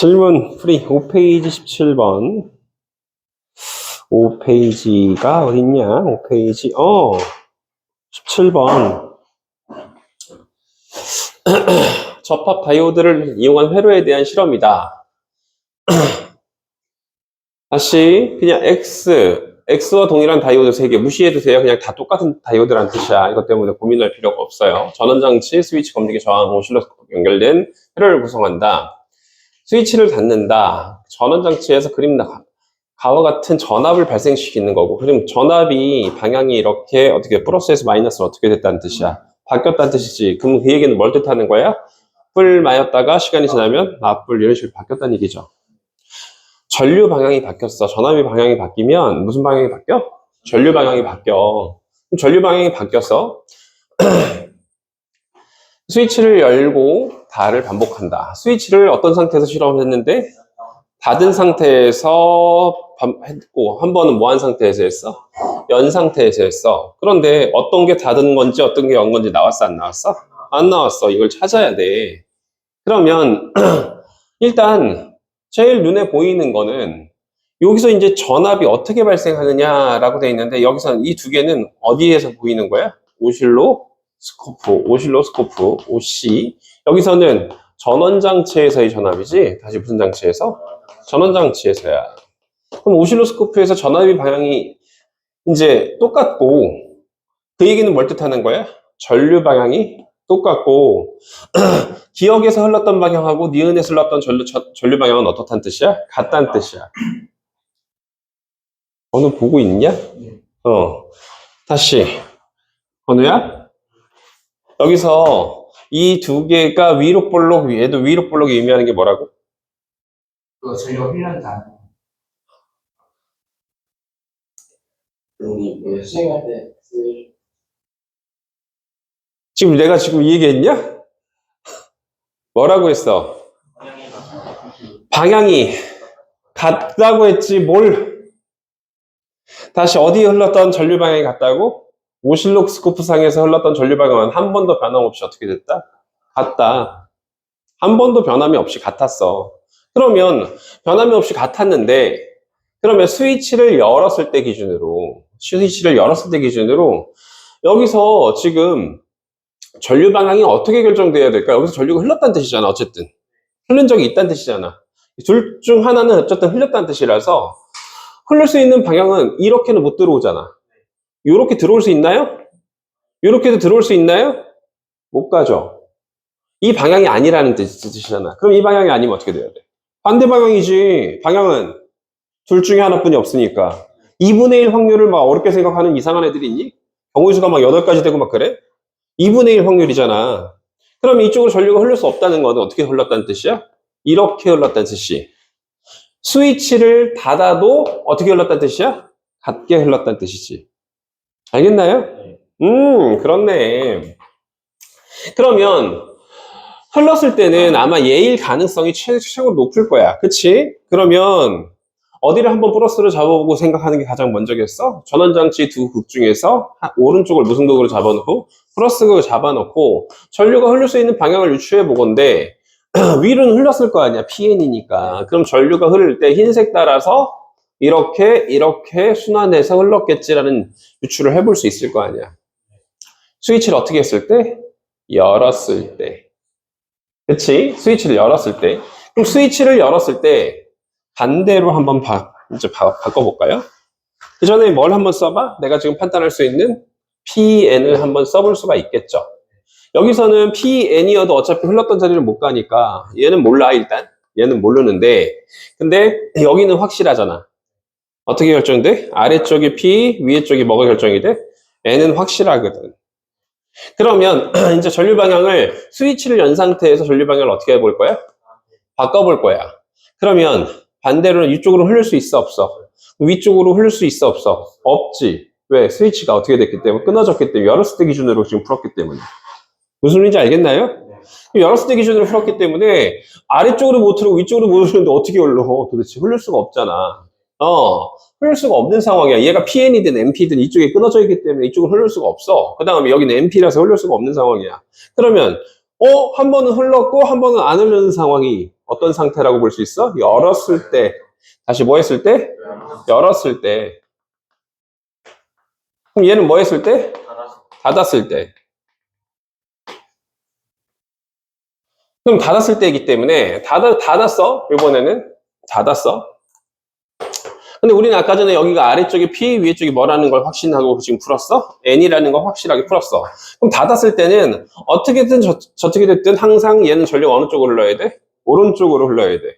질문 프리 5페이지 17번. 5페이지가 어딨냐? 5페이지 17번. 접합 다이오드를 이용한 회로에 대한 실험이다. 다시 그냥 X와 동일한 다이오드 3개 무시해주세요. 그냥 다 똑같은 다이오드라는 뜻이야. 이것 때문에 고민할 필요가 없어요. 전원장치, 스위치 검색기 저항, 오실로스코프 연결된 회로를 구성한다. 스위치를 닫는다. 전원장치에서 가와 같은 전압을 발생시키는 거고, 그럼 전압이 방향이 이렇게 어떻게 플러스에서 마이너스로 어떻게 됐다는 뜻이야? 바뀌었다는 뜻이지. 그럼 그 얘기는 뭘 뜻하는 거야? 뿔마였다가 시간이 지나면 나뿔 이런 식으로 바뀌었다는 얘기죠. 전류 방향이 바뀌었어. 전압이 방향이 바뀌면 무슨 방향이 바뀌어? 전류 방향이 바뀌어. 그럼 전류 방향이 바뀌어서 스위치를 열고 닫을 반복한다. 스위치를 어떤 상태에서 실험을 했는데 닫은 상태에서 했고, 한 번은 뭐한 상태에서 했어? 연 상태에서 했어. 그런데 어떤 게 닫은 건지 어떤 게 연 건지 나왔어 안 나왔어? 안 나왔어. 이걸 찾아야 돼. 그러면 일단 제일 눈에 보이는 거는 여기서 이제 전압이 어떻게 발생하느냐라고 되어 있는데, 여기서 이 두 개는 어디에서 보이는 거야? 오실로스코프, OC. 여기서는 전원장치에서의 전압이지. 다시 무슨 장치에서? 전원장치에서야. 그럼 오실로스코프에서 전압의 방향이 이제 똑같고, 그 얘기는 뭘 뜻하는 거야? 전류 방향이 똑같고, 기역에서 흘렀던 방향하고 니은에서 흘렀던 전류 방향은 어떻다는 뜻이야? 같다는 뜻이야. 어느 보고 있냐? 다시. 건우야? 여기서 이 두 개가 위로 볼록, 얘도 위로 볼록이 의미하는 게 뭐라고? 그거 전력 훈련단. 우리 수행할 때 지금 내가 지금 이 얘기했냐? 뭐라고 했어? 방향이 같다고 했지 뭘? 다시 어디에 흘렀던 전류 방향이 같다고? 오실로스코프 상에서 흘렀던 전류 방향은 한 번도 변함없이 어떻게 됐다? 같다. 한 번도 변함이 없이 같았어. 그러면 변함이 없이 같았는데, 그러면 스위치를 열었을 때 기준으로 여기서 지금 전류 방향이 어떻게 결정돼야 될까? 여기서 전류가 흘렀다는 뜻이잖아. 어쨌든 흐른 적이 있다는 뜻이잖아. 둘 중 하나는 어쨌든 흘렸다는 뜻이라서 흐를 수 있는 방향은 이렇게는 못 들어오잖아. 이렇게 들어올 수 있나요? 이렇게도 들어올 수 있나요? 못 가죠. 이 방향이 아니라는 뜻이잖아. 그럼 이 방향이 아니면 어떻게 돼야 돼? 반대 방향이지. 방향은 둘 중에 하나뿐이 없으니까. 2분의 1 확률을 막 어렵게 생각하는 이상한 애들이 있니? 경우수가 막 8가지 되고 막 그래? 2분의 1 확률이잖아. 그럼 이쪽으로 전류가 흘릴 수 없다는 건 어떻게 흘렀다는 뜻이야? 이렇게 흘렀다는 뜻이. 스위치를 닫아도 어떻게 흘렀다는 뜻이야? 같게 흘렀다는 뜻이지. 알겠나요? 그렇네. 그러면 흘렀을 때는 아마 얘일 가능성이 최고로 높을 거야. 그치? 그러면 어디를 한번 플러스로 잡아보고 생각하는 게 가장 먼저겠어? 전원장치 두 극 중에서 오른쪽을 무슨 극으로 잡아놓고 플러스 극을 잡아놓고 전류가 흐를 수 있는 방향을 유추해 보건데 위로는 흘렀을 거 아니야. PN이니까. 그럼 전류가 흐를 때 흰색 따라서 이렇게 순환해서 흘렀겠지라는 유추를 해볼 수 있을 거 아니야. 스위치를 어떻게 했을 때? 열었을 때. 그치? 스위치를 열었을 때. 그럼 스위치를 열었을 때 반대로 한번 이제 바꿔볼까요? 그 전에 뭘 한번 써봐? 내가 지금 판단할 수 있는 PN을 한번 써볼 수가 있겠죠. 여기서는 PN이어도 어차피 흘렀던 자리를 못 가니까 얘는 몰라. 일단 얘는 모르는데, 근데 여기는 확실하잖아. 어떻게 결정돼? 아래쪽이 P, 위에 쪽이 뭐가 결정이 돼? N은 확실하거든. 그러면 이제 전류 방향을 스위치를 연 상태에서 전류 방향을 어떻게 해볼 거야? 바꿔볼 거야. 그러면 반대로는 이쪽으로 흐를 수 있어 없어? 위쪽으로 흐를 수 있어 없어? 없지. 왜? 스위치가 어떻게 됐기 때문에? 끊어졌기 때문에. 열었을 때 기준으로 지금 풀었기 때문에. 무슨 말인지 알겠나요? 열었을 때 기준으로 풀었기 때문에 아래쪽으로 못 흐르고 위쪽으로 못 흐르는데 어떻게 흘러? 도대체 흐를 수가 없잖아. 흐를 수가 없는 상황이야. 얘가 PN이든 MP든 이쪽에 끊어져 있기 때문에 이쪽으로 흐를 수가 없어. 그 다음에 여기는 MP라서 흐를 수가 없는 상황이야. 그러면 한 번은 흘렀고 한 번은 안 흐르는 상황이 어떤 상태라고 볼 수 있어? 열었을 때. 다시 뭐 했을 때? 열었을 때. 그럼 얘는 뭐 했을 때? 닫았을 때. 그럼 닫았을 때이기 때문에 닫았어. 이번에는 닫았어. 근데 우리는 아까 전에 여기가 아래쪽에 P, 위에 쪽이 뭐라는 걸 확신하고 지금 풀었어? N이라는 걸 확실하게 풀었어. 그럼 닫았을 때는 어떻게든 저쪽이 됐든 항상 얘는 전력 어느 쪽으로 흘러야 돼? 오른쪽으로 흘러야 돼.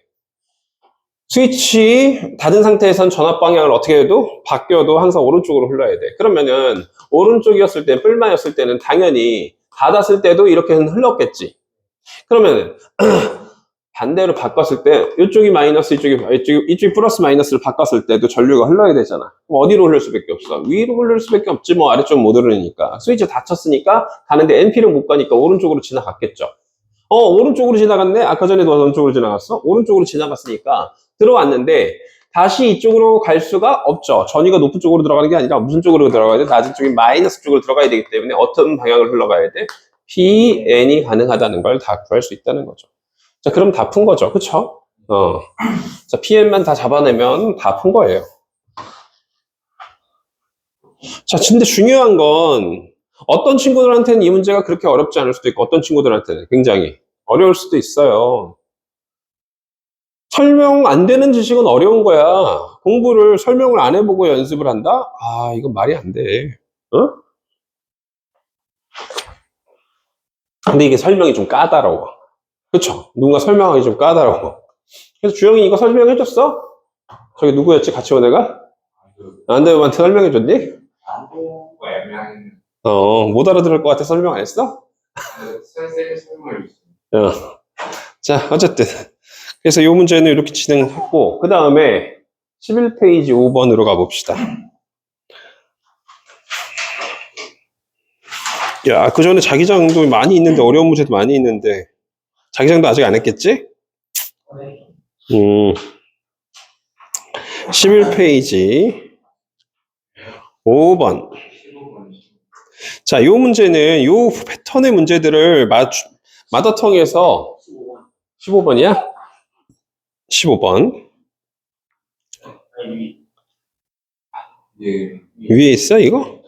스위치 닫은 상태에선 전압 방향을 어떻게 해도 바뀌어도 항상 오른쪽으로 흘러야 돼. 그러면은 오른쪽이었을 때, 뿔마였을 때는 당연히 닫았을 때도 이렇게 흘렀겠지. 그러면 반대로 바꿨을 때 이쪽이 마이너스 이쪽이 플러스 마이너스를 바꿨을 때도 전류가 흘러야 되잖아. 그럼 어디로 흘릴 수밖에 없어? 위로 흘릴 수밖에 없지. 뭐 아래쪽 못 흐르니까. 스위치 닫혔으니까 가는데 NP를 못 가니까 오른쪽으로 지나갔겠죠. 오른쪽으로 지나갔네. 아까 전에도 오른쪽으로 지나갔어. 오른쪽으로 지나갔으니까 들어왔는데 다시 이쪽으로 갈 수가 없죠. 전위가 높은 쪽으로 들어가는 게 아니라 무슨 쪽으로 들어가야 돼? 낮은 쪽인 마이너스 쪽으로 들어가야 되기 때문에 어떤 방향을 흘러가야 돼? PN이 가능하다는 걸 다 구할 수 있다는 거죠. 자, 그럼 다 푼 거죠. 그쵸? 자, PN만 다 잡아내면 다 푼 거예요. 자, 근데 중요한 건 어떤 친구들한테는 이 문제가 그렇게 어렵지 않을 수도 있고 어떤 친구들한테는 굉장히 어려울 수도 있어요. 설명 안 되는 지식은 어려운 거야. 공부를 설명을 안 해보고 연습을 한다? 아, 이건 말이 안 돼. 근데 이게 설명이 좀 까다로워. 그쵸? 누군가 설명하기 좀 까다로워. 그래서 주영이 이거 설명해줬어? 저기 누구였지? 같이 온 애가? 안대우한테 설명해줬니? 안 돼요. 애매한. 못 알아들을 것 같아 설명 안 했어? 선생님 설명을 주세요. 자, 어쨌든. 그래서 이 문제는 이렇게 진행했고, 그 다음에 11페이지 5번으로 가봅시다. 야, 그 전에 자기장도 많이 있는데, 어려운 문제도 많이 있는데, 자기장도 아직 안 했겠지? 11페이지 5번. 자, 이 문제는 이 패턴의 문제들을 마더텅에서 15번이야? 15번. 예. 위에 있어, 이거?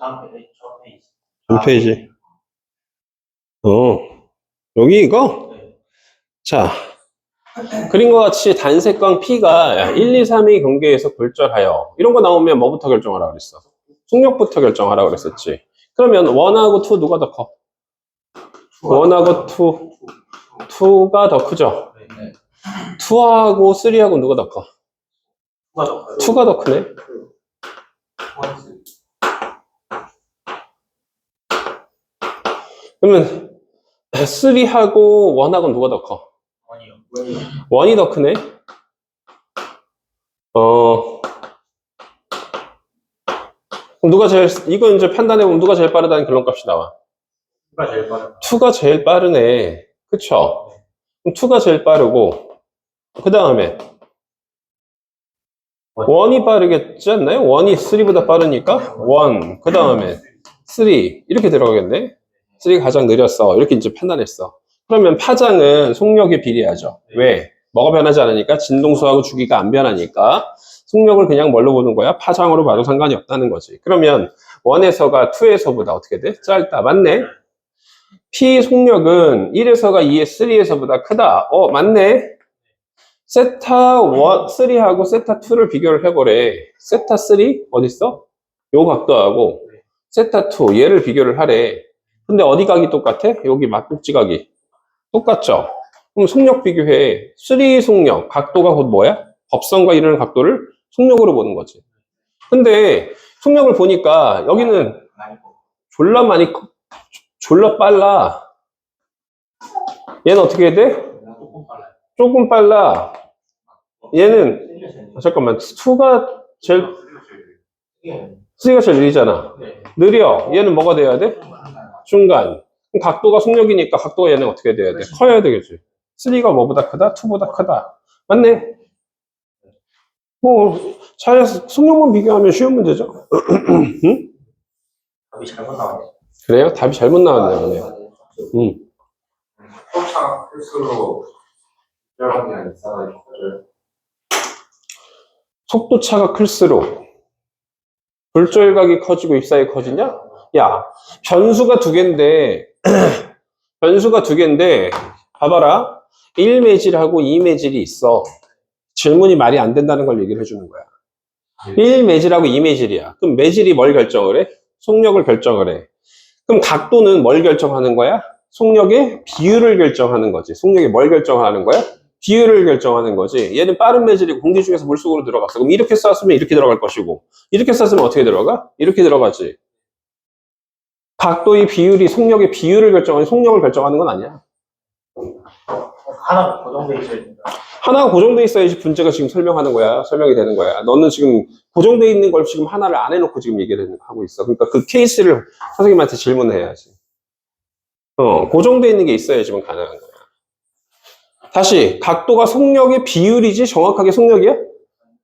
몇 페이지? 여기 이거? 자, 그림과 같이 단색광 P가 1, 2, 3의 경계에서 골절하여. 이런 거 나오면 뭐부터 결정하라 그랬어? 속력부터 결정하라 그랬었지. 그러면 1하고 2 누가 더 커? 1하고 2가 더 크죠? 2하고 3하고 누가 더 커? 2가 더 크네. 그러면 3하고 1하고 누가 더 커? 1이 더 크네. 그럼 이거 이제 판단해보면 누가 제일 빠르다는 결론값이 나와. 2가 제일 빠르다. 2가 제일 빠르네. 그쵸? 그럼 2가 제일 빠르고, 그 다음에 1이 빠르겠지 않나요? 1이 3보다 빠르니까 1, 그 다음에 3 이렇게 들어가겠네. 3가 가장 느렸어. 이렇게 이제 판단했어. 그러면 파장은 속력에 비례하죠. 왜? 뭐가 변하지 않으니까 진동수하고 주기가 안 변하니까 속력을 그냥 뭘로 보는 거야? 파장으로 봐도 상관이 없다는 거지. 그러면 1에서가 2에서보다 어떻게 돼? 짧다. 맞네? P 속력은 1에서가 2의 3에서보다 크다. 맞네? 세타 3하고 세타 2를 비교를 해보래. 세타 3 어딨어? 요 각도하고 세타 2 얘를 비교를 하래. 근데 어디 각이 똑같아? 여기 막국지 각이 똑같죠? 그럼 속력 비교해. 3 속력 각도가 곧 뭐야? 법선과 이르는 각도를 속력으로 보는 거지. 근데 속력을 보니까 여기는 졸라 빨라. 얘는 어떻게 해야 돼? 조금 빨라. 얘는 잠깐만 2가 제일 3가 제일 느리잖아. 느려. 얘는 뭐가 돼야 돼? 중간. 그럼 각도가 속력이니까 각도가 얘는 어떻게 돼야 돼? 커야 되겠지. 3가 뭐보다 크다? 2보다 크다. 맞네. 뭐 차에서 속력만 비교하면 쉬운 문제죠. 응? 답이 잘못 나왔네. 그래요? 답이 잘못 나왔네요. 차 필수로 여러분이랑 있어가지고 커져요. 속도차가 클수록 불절각이 커지고 입사각이 커지냐? 야, 변수가 두 개인데 변수가 두 개인데 봐봐라. 1매질하고 2매질이 있어. 질문이 말이 안 된다는 걸 얘기를 해주는 거야. 1매질하고 2매질이야. 그럼 매질이 뭘 결정을 해? 속력을 결정을 해. 그럼 각도는 뭘 결정하는 거야? 속력의 비율을 결정하는 거지. 속력이 뭘 결정하는 거야? 비율을 결정하는 거지. 얘는 빠른 매질이고 공기 중에서 물속으로 들어갔어. 그럼 이렇게 쐈으면 이렇게 들어갈 것이고, 이렇게 쐈으면 어떻게 들어가? 이렇게 들어가지. 각도의 비율이 속력의 비율을 결정하는, 속력을 결정하는 건 아니야. 하나가 고정돼 있어야 된다. 하나가 고정돼 있어야지 문제가 지금 설명하는 거야. 설명이 되는 거야. 너는 지금 고정돼 있는 걸 지금 하나를 안 해놓고 지금 얘기를 하고 있어. 그러니까 그 케이스를 선생님한테 질문해야지. 고정돼 있는 게 있어야지만 가능한 거야. 다시, 각도가 속력의 비율이지 정확하게 속력이야?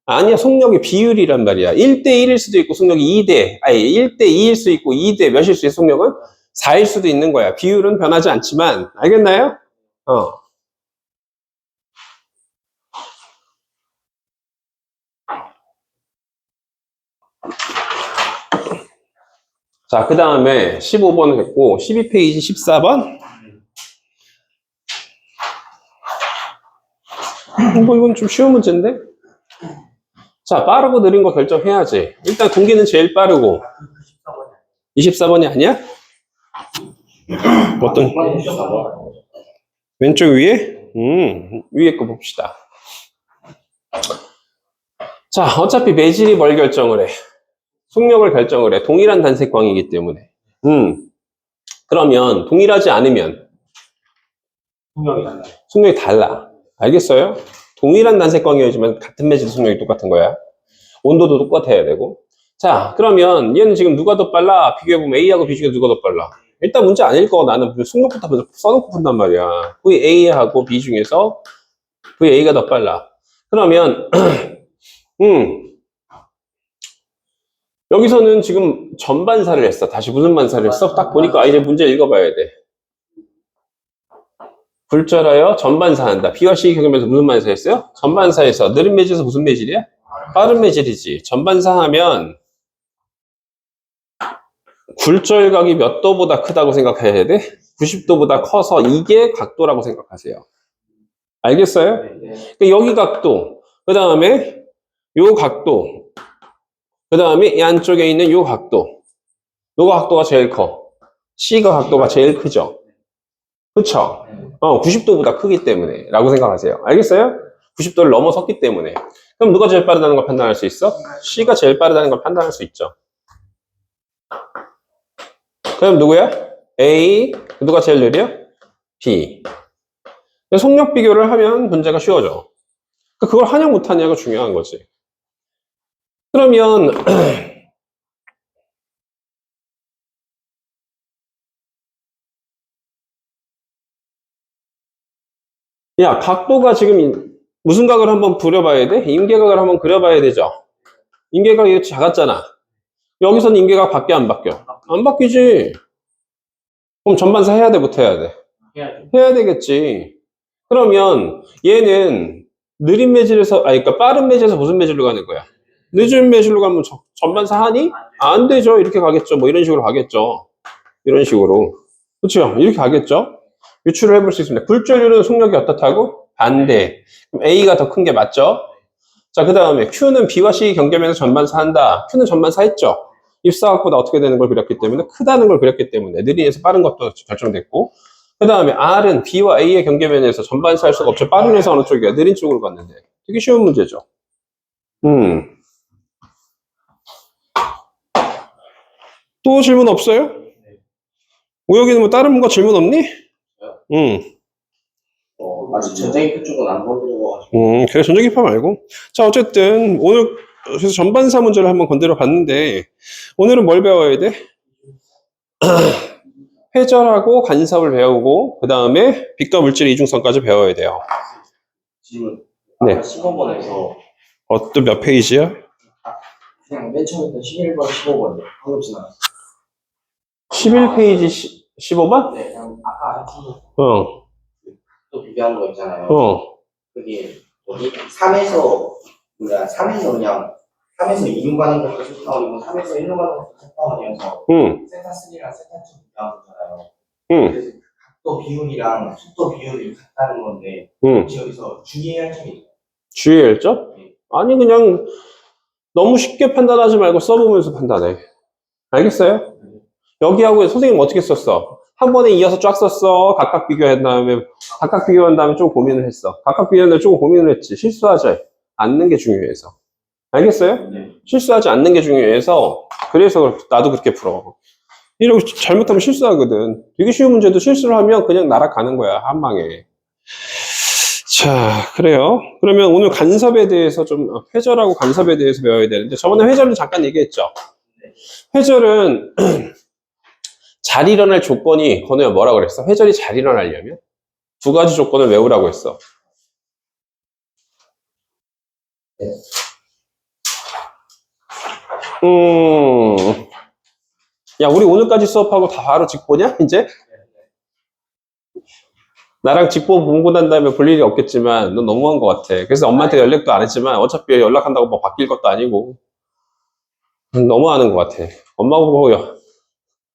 아니야, 속력의 비율이란 말이야. 1대1일 수도 있고 속력이 1대2일 수 있고 2대 몇일 수 있어, 속력은? 4일 수도 있는 거야. 비율은 변하지 않지만, 알겠나요? 자, 그 다음에 15번 했고, 12페이지 14번? 뭐, 이건 좀 쉬운 문제인데? 자, 빠르고 느린 거 결정해야지. 일단 공기는 제일 빠르고. 24번이 아니야? 어떤? 왼쪽 위에? 위에 거 봅시다. 자, 어차피 매질이 뭘 결정을 해? 속력을 결정을 해. 동일한 단색광이기 때문에. 그러면 동일하지 않으면 속력이 달라요. 속력이 달라. 알겠어요? 동일한 단색광이어야지만 같은 매질 속력이 똑같은 거야. 온도도 똑같아야 되고. 자, 그러면 얘는 지금 누가 더 빨라? 비교해보면 A하고 B 중에 누가 더 빨라? 일단 문제 안 읽고 나는 속력부터 먼저 써놓고 푼단 말이야. VA하고 B 중에서 VA가 더 빨라. 그러면 여기서는 지금 전반사를 했어. 다시 무슨 반사를 했어? 딱 보니까 이제 문제 읽어봐야 돼. 불절하여 전반사한다. B와 C 경험에서 무슨 반사 했어요? 전반사에서 느린 매질에서 무슨 매질이야? 빠른 매질이지. 전반사하면 굴절각이 몇 도보다 크다고 생각해야 돼? 90도보다 커서 이게 각도라고 생각하세요. 알겠어요? 그러니까 여기 각도, 그 다음에 요 각도, 그 다음에 이 안쪽에 있는 요 각도. 요거 각도가 제일 커. C가 각도가 제일 크죠. 그쵸? 90도보다 크기 때문에 라고 생각하세요. 알겠어요? 90도를 넘어섰기 때문에. 그럼 누가 제일 빠르다는 걸 판단할 수 있어? C가 제일 빠르다는 걸 판단할 수 있죠. 그럼 누구야? A. 누가 제일 느려? B. 속력 비교를 하면 문제가 쉬워져. 그걸 하냐 못하냐가 중요한 거지. 그러면 야, 각도가 지금 무슨 각을 한번 부려봐야 돼? 임계각을 한번 그려봐야 되죠. 임계각이 작았잖아. 여기서는 임계각 바뀌어 안 바뀌어? 안 바뀌지. 그럼 전반사 해야 돼, 못 해야 돼? 해야죠. 해야 되겠지. 그러면 얘는 느린 매질에서, 그러니까 빠른 매질에서 무슨 매질로 가는 거야? 늦은 매질로 가면 전반사 하니? 안 되죠. 이렇게 가겠죠. 뭐 이런 식으로 가겠죠. 이런 식으로. 그렇죠? 이렇게 가겠죠? 유추를 해볼 수 있습니다. 굴절률은 속력이 어떻다고? 반대. 그럼 A가 더 큰 게 맞죠? 자, 그 다음에 Q는 B와 C 경계면에서 전반사 한다. Q는 전반사 했죠? 입사각보다 어떻게 되는 걸 그렸기 때문에, 크다는 걸 그렸기 때문에, 느린에서 빠른 것도 결정됐고, 그 다음에 R은 B와 A의 경계면에서 전반사 할 수가 없죠. 빠른 에서 어느 쪽이야? 느린 쪽으로 갔는데. 되게 쉬운 문제죠. 또 질문 없어요? 우혁이는 뭐 다른 뭔가 질문 없니? 아직 전자기표 쪽은 안 건드려가지고. 그래, 전자기파 말고. 자, 어쨌든, 오늘, 그래서 전반사 문제를 한번 건드려 봤는데, 오늘은 뭘 배워야 돼? 회절하고 간섭을 배우고, 그 다음에 빛과 물질의 이중성까지 배워야 돼요. 지금 네. 아까 10번에서 또 몇 페이지야? 그냥 맨 처음에 11번, 15번 방금 지나갔어요. 11페이지 15번? 네, 그냥 아까 했던 어, 또 비교하는 거 있잖아요. 어. 그게 뭐지? 3에서 그냥 3에서 2로 가는 것도 세타원이고 3에서 1로 가는 것도 세타원이어서 세타 3랑 세타 2 나오잖아요. 그래서 각도 비율이랑 속도 비율이 같다는 건데 혹시 여기서 주의해야 할 점이 있나요? 주의할 점? 네. 아니, 그냥 너무 쉽게 판단하지 말고 써보면서 판단해. 알겠어요? 여기하고 선생님 어떻게 썼어? 한 번에 이어서 쫙 썼어? 각각 비교한 다음에 좀 고민을 했어. 각각 비교한 다음에 조금 고민을 했지. 실수하지 않는 게 중요해서. 알겠어요? 네. 실수하지 않는 게 중요해서 그래서 나도 그렇게 풀어. 이러고 잘못하면 실수하거든. 되게 쉬운 문제도 실수를 하면 그냥 날아가는 거야, 한 방에. 자, 그래요. 그러면 오늘 간섭에 대해서 회절하고 간섭에 대해서 배워야 되는데, 저번에 회절은 잠깐 얘기했죠. 회절은 잘 일어날 조건이, 건우야 뭐라고 그랬어? 회절이 잘 일어나려면? 두 가지 조건을 외우라고 했어. 야, 우리 오늘까지 수업하고 다 바로 직보냐, 이제? 나랑 직보 보고 난 다음에 볼 일이 없겠지만, 넌 너무한 것 같아. 그래서 엄마한테 연락도 안 했지만, 어차피 연락한다고 뭐 바뀔 것도 아니고, 너무하는 것 같아. 엄마 보고,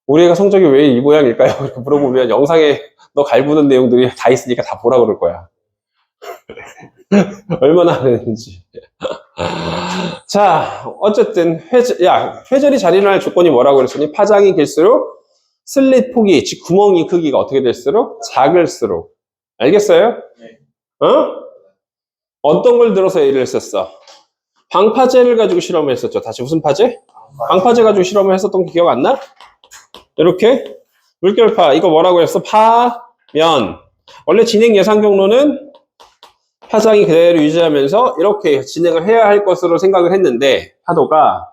우리 애가 성적이 왜 이 모양일까요? 이렇게 물어보면, 영상에 너 갈구는 내용들이 다 있으니까 다 보라 그럴 거야. 얼마나 하는지. 자, 어쨌든, 회절이 잘 일어날 조건이 뭐라고 그랬으니, 파장이 길수록, 슬릿 폭이, 즉 구멍이 크기가 어떻게 될수록? 작을수록. 알겠어요? 네. 어떤 걸 들어서 예를 했었어? 방파제를 가지고 실험을 했었죠. 다시 무슨 파제? 방파제 가지고 실험을 했었던 게 기억 안 나? 이렇게 물결파, 이거 뭐라고 했어? 파면. 원래 진행 예상 경로는 파장이 그대로 유지하면서 이렇게 진행을 해야 할 것으로 생각을 했는데, 파도가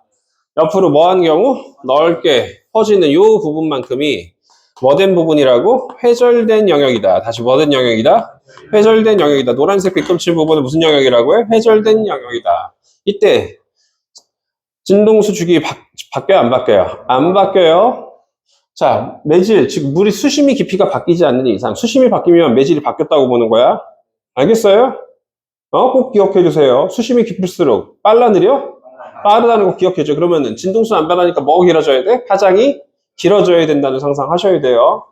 옆으로 뭐 하는 경우? 넓게 퍼지는 이 부분만큼이 뭐된 부분이라고? 회절된 영역이다. 다시 뭐된 영역이다? 회절된 영역이다. 노란색 빗금칠 부분은 무슨 영역이라고 해? 회절된 영역이다. 이때 진동수 주기 바뀌어요? 안 바뀌어요? 안 바뀌어요. 자, 매질, 즉 물이 수심이 깊이가 바뀌지 않는 이상, 수심이 바뀌면 매질이 바뀌었다고 보는 거야. 알겠어요? 꼭 기억해 주세요. 수심이 깊을수록 빨라 느려? 빠르다는 거 기억해줘. 그러면은 진동수는 안 변하니까 뭐가 길어져야 돼? 파장이 길어져야 된다는 상상하셔야 돼요.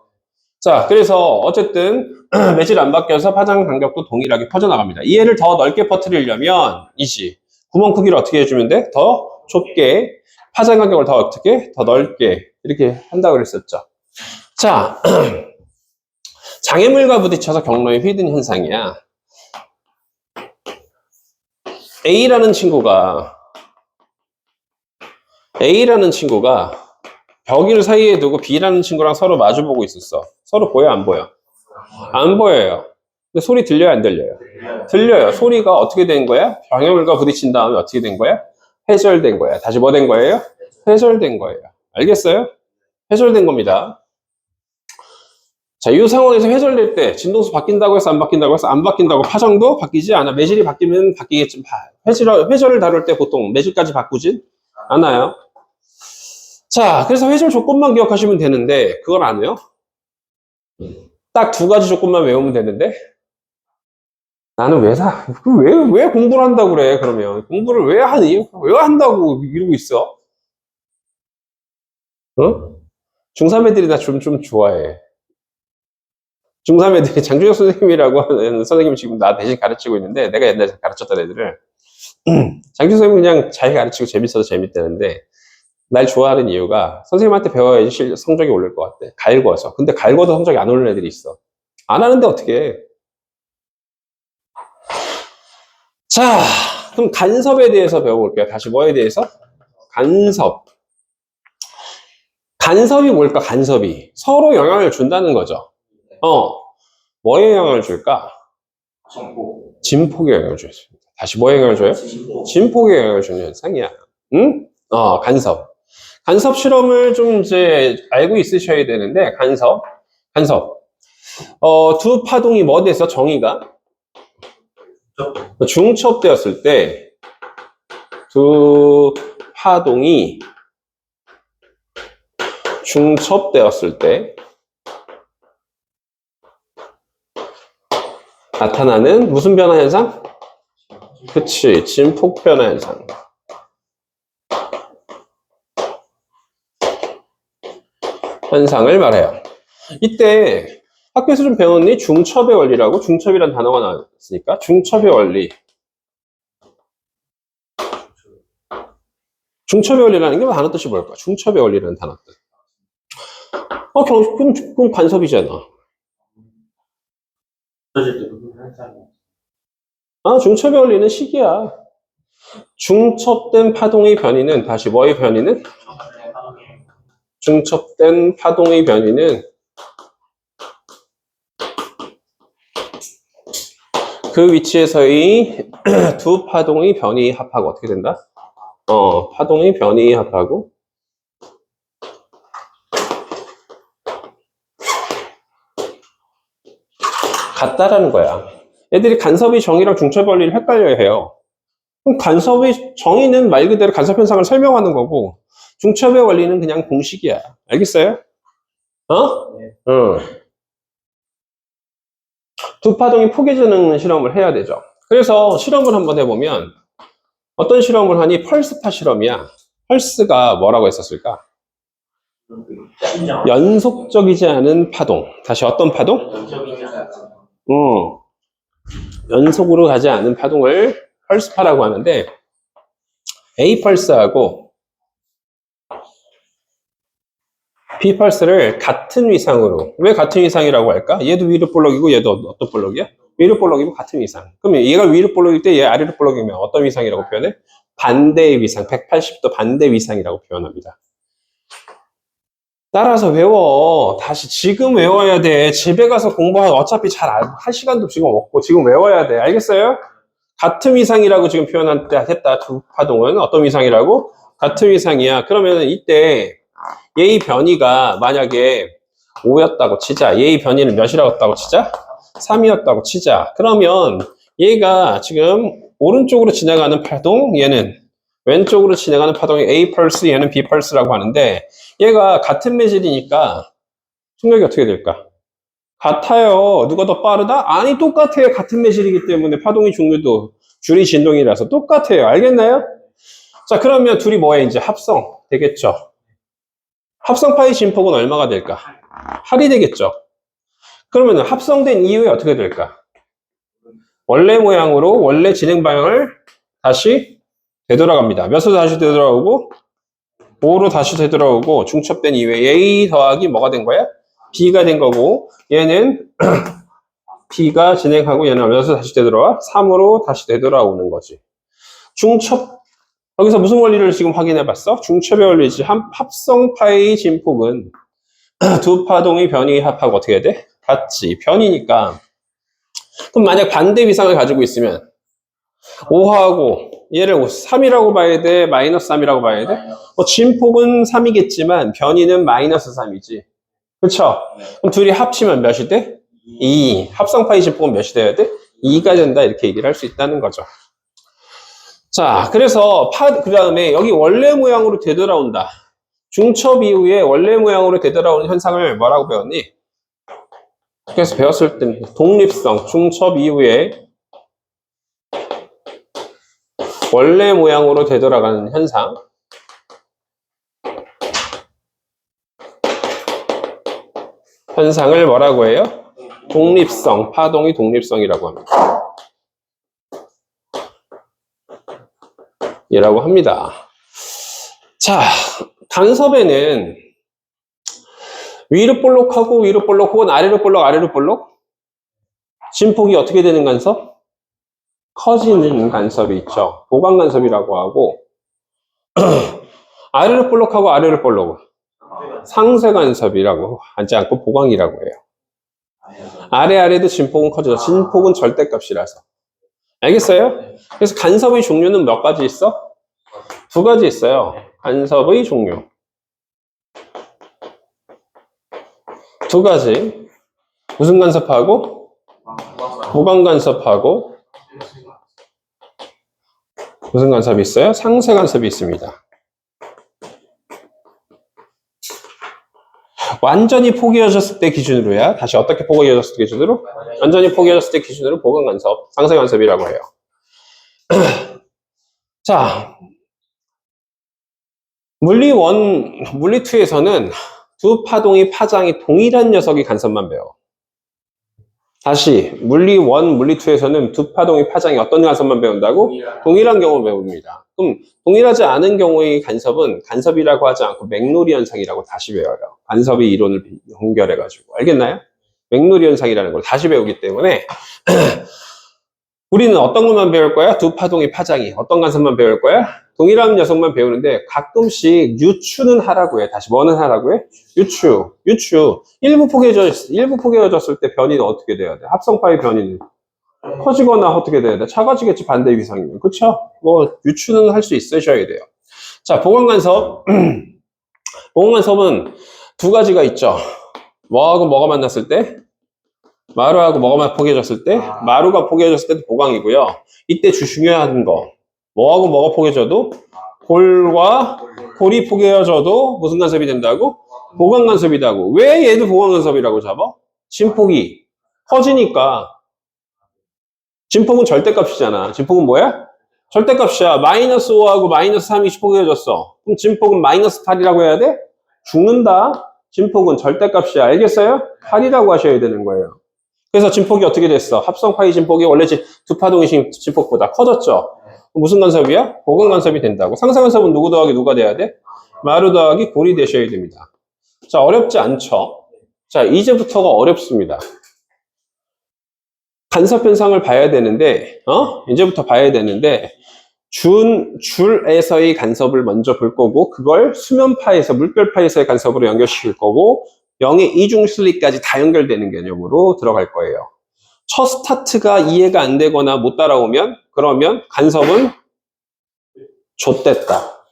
자, 그래서 어쨌든 매질 안 바뀌어서 파장 간격도 동일하게 퍼져나갑니다. 이해를 더 넓게 퍼뜨리려면 구멍 크기를 어떻게 해주면 돼? 더 좁게, 파장 간격을 더 어떻게? 더 넓게 이렇게 한다고 그랬었죠. 자, 장애물과 부딪혀서 경로에 휘든 현상이야. A라는 친구가 벽을 사이에 두고 B라는 친구랑 서로 마주보고 있었어. 서로 보여, 안 보여? 안 보여요. 근데 소리 들려요, 안 들려요? 들려요. 소리가 어떻게 된 거야? 방해물과 부딪힌 다음에 어떻게 된 거야? 회절된 거야. 다시 뭐 된 거예요? 회절된 거예요. 알겠어요? 회절된 겁니다. 자, 이 상황에서 회절될 때 진동수 바뀐다고 해서 안 바뀐다고 해서 안 바뀐다고 파장도 바뀌지 않아. 매질이 바뀌면 바뀌겠지만 회절을 다룰 때 보통 매질까지 바꾸진 않아요. 자, 그래서 회절 조건만 기억하시면 되는데 그걸 안 해요? 딱 두 가지 조건만 외우면 되는데 나는 왜 공부를 한다고 그래? 그러면 공부를 왜 하니? 왜 한다고 이러고 있어? 중3 애들이 나 좀 좋아해. 중3 애들이 장준혁 선생님이라고 하는 선생님이 지금 나 대신 가르치고 있는데 내가 옛날에 가르쳤던 애들을 장준혁 선생님은 그냥 잘 가르치고 재밌어서 재밌다는데 날 좋아하는 이유가 선생님한테 배워야지 성적이 오를 것 같아. 갈궈서. 근데 갈궈도 성적이 안 오르는 애들이 있어. 안 하는데 어떻게 해? 자, 그럼 간섭에 대해서 배워볼게요. 다시 뭐에 대해서? 간섭. 간섭이 뭘까? 간섭이. 서로 영향을 준다는 거죠. 뭐에 영향을 줄까? 진폭에 영향을 줘요. 다시 뭐에 영향을 줘요? 진폭에 영향을 주는 현상이야. 응? 간섭. 간섭 실험을 좀 이제 알고 있으셔야 되는데, 간섭. 두 파동이 뭐 돼서 정의가? 중첩되었을 때, 두 파동이 중첩되었을 때, 나타나는 무슨 변화 현상? 그치, 진폭 변화 현상. 현상을 말해요. 이때 학교에서 좀 배웠니? 중첩의 원리라고. 중첩이란 단어가 나왔으니까 중첩의 원리. 중첩의 원리라는 게 단어 뜻이 뭘까? 중첩의 원리라는 단어 뜻. 그럼 간섭이잖아. 떨어질 때 무슨 현상이 중첩의 원리는 식이야. 중첩된 파동의 변이는, 다시 뭐의 변이는? 중첩된 파동의 변이는 그 위치에서의 두 파동의 변이 합하고 어떻게 된다? 파동의 변이 합하고 같다라는 거야. 애들이 간섭의 정의랑 중첩의 원리를 헷갈려 해요. 그럼 간섭의 정의는 말 그대로 간섭 현상을 설명하는 거고, 중첩의 원리는 그냥 공식이야. 알겠어요? 두 파동이 포개지는 실험을 해야 되죠. 그래서 실험을 한번 해보면, 어떤 실험을 하니? 펄스파 실험이야. 펄스가 뭐라고 했었을까? 연속적이지 않은 파동. 다시 어떤 파동? 연속으로 가지 않은 파동을 펄스파라고 하는데, A 펄스하고 B 펄스를 같은 위상으로, 왜 같은 위상이라고 할까? 얘도 위로 볼록이고 얘도 어떤 볼록이야? 위로 볼록이고 같은 위상. 그러면 얘가 위로 볼록일 때 얘 아래로 볼록이면 어떤 위상이라고 표현해? 반대의 위상, 180도 반대 위상이라고 표현합니다. 따라서 외워. 다시 지금 외워야 돼. 집에 가서 공부하면 어차피 잘 할 시간도 지금 없고 지금 외워야 돼. 알겠어요? 같은 위상이라고 지금 표현했다. 두 파동은 어떤 위상이라고? 같은 위상이야. 그러면 이때 얘의 변이가 만약에 5였다고 치자. 얘의 변이는 몇이라고 치자? 3이었다고 치자. 그러면 얘가 지금 오른쪽으로 지나가는 파동, 얘는 왼쪽으로 지나가는 파동이 A 펄스, 얘는 B 펄스라고 하는데 얘가 같은 매질이니까 충격이 어떻게 될까? 같아요. 누가 더 빠르다? 아니, 똑같아요. 같은 매질이기 때문에 파동의 종류도 줄이 진동이라서 똑같아요. 알겠나요? 자, 그러면 둘이 뭐해? 이제 합성 되겠죠? 합성파의 진폭은 얼마가 될까? 8이 되겠죠? 그러면 합성된 이후에 어떻게 될까? 원래 모양으로 원래 진행 방향을 다시 되돌아갑니다. 몇으로 다시 되돌아오고 5로 다시 되돌아오고 중첩된 이후에 A 더하기 뭐가 된 거야? B가 된 거고 얘는 B가 진행하고 얘는 몇으로 다시 되돌아와? 3으로 다시 되돌아오는 거지. 중첩 여기서 무슨 원리를 지금 확인해 봤어? 중첩의 원리지. 합성파의 진폭은 두 파동의 변이 합하고 어떻게 해야 돼? 같지. 변이니까. 그럼 만약 반대 위상을 가지고 있으면 5하고 얘를 3이라고 봐야 돼? 마이너스 3이라고 봐야 돼? 진폭은 3이겠지만 변이는 마이너스 3이지. 그쵸? 그럼 둘이 합치면 몇이 돼? 2. 합성파의 진폭은 몇이 돼야 돼? 2가 된다. 이렇게 얘기를 할 수 있다는 거죠. 자, 그래서 그 다음에 여기 원래 모양으로 되돌아온다. 중첩 이후에 원래 모양으로 되돌아오는 현상을 뭐라고 배웠니? 그래서 배웠을 때 독립성, 중첩 이후에 원래 모양으로 되돌아가는 현상. 현상을 뭐라고 해요? 독립성, 파동의 독립성이라고 합니다. 이라고 합니다. 자, 간섭에는 위로 볼록하고 위로 볼록 혹은 아래로 볼록 아래로 볼록 진폭이 어떻게 되는 간섭? 커지는 간섭이 있죠. 보강 간섭이라고 하고 아래로 볼록하고 아래로 볼록 상쇄 간섭이라고 하지 않고 보강이라고 해요. 아래도 진폭은 커져요. 진폭은 절대값이라서. 알겠어요? 그래서 간섭의 종류는 몇 가지 있어? 두 가지 있어요. 간섭의 종류. 두 가지. 무슨 간섭하고? 보강 간섭하고 무슨 간섭이 있어요? 상쇄 간섭이 있습니다. 완전히 포개어졌을 때 기준으로야. 다시 어떻게 포개어졌을 때 기준으로? 완전히 포개어졌을 때 기준으로 보강간섭, 상쇄간섭이라고 해요. 자, 물리 1, 물리 2에서는 두 파동의 파장이 동일한 녀석이 간섭만 배워. 다시 물리 1, 물리 2에서는 두 파동의 파장이 어떤 간섭만 배운다고? 동일한 경우 배웁니다. 그럼 동일하지 않은 경우의 간섭은 간섭이라고 하지 않고 맥노리 현상이라고 다시 배워요. 간섭의 이론을 연결해가지고. 알겠나요? 맥노리 현상이라는 걸 다시 배우기 때문에 우리는 어떤 것만 배울 거야? 두 파동의 파장이. 어떤 간섭만 배울 거야? 동일한 녀석만 배우는데 가끔씩 유추는 하라고 해. 다시 뭐는 하라고 해? 유추. 일부 포개어졌을 때 변이는 어떻게 돼야 돼? 합성파의 변이는 커지거나 어떻게 돼야 돼? 작아지겠지, 반대 위상이면. 그쵸? 뭐 유추는 할 수 있으셔야 돼요. 자, 보강간섭. 보강간섭은 두 가지가 있죠. 뭐하고 뭐가 만났을 때? 마루하고 뭐가 포개졌을 때? 마루가 포개졌을 때도 보강이고요. 이때 중요한 거. 뭐하고 뭐가 포개져도? 골과 골이 포개져도 무슨 간섭이 된다고? 보강간섭이라고. 왜 얘도 보강간섭이라고 잡아? 진폭이 커지니까. 진폭은 절대값이잖아. 진폭은 뭐야? 절대값이야. 마이너스 5하고 마이너스 3이 포개져졌어. 그럼 진폭은 마이너스 8이라고 해야 돼? 죽는다. 진폭은 절대값이야. 알겠어요? 8이라고 하셔야 되는 거예요. 그래서 진폭이 어떻게 됐어? 합성파의 진폭이 원래 두 파동의 진폭보다 커졌죠? 무슨 간섭이야? 보강간섭이 된다고. 상쇄간섭은 누구 더하기 누가 돼야 돼? 마루 더하기 골이 되셔야 됩니다. 자, 어렵지 않죠? 자, 이제부터가 어렵습니다. 간섭 현상을 봐야 되는데, 이제부터 봐야 되는데, 줄에서의 간섭을 먼저 볼 거고, 그걸 수면파에서, 물결파에서의 간섭으로 연결시킬 거고, 0의 이중슬리까지 다 연결되는 개념으로 들어갈 거예요. 첫 스타트가 이해가 안 되거나 못 따라오면, 그러면 간섭은 좆됐다.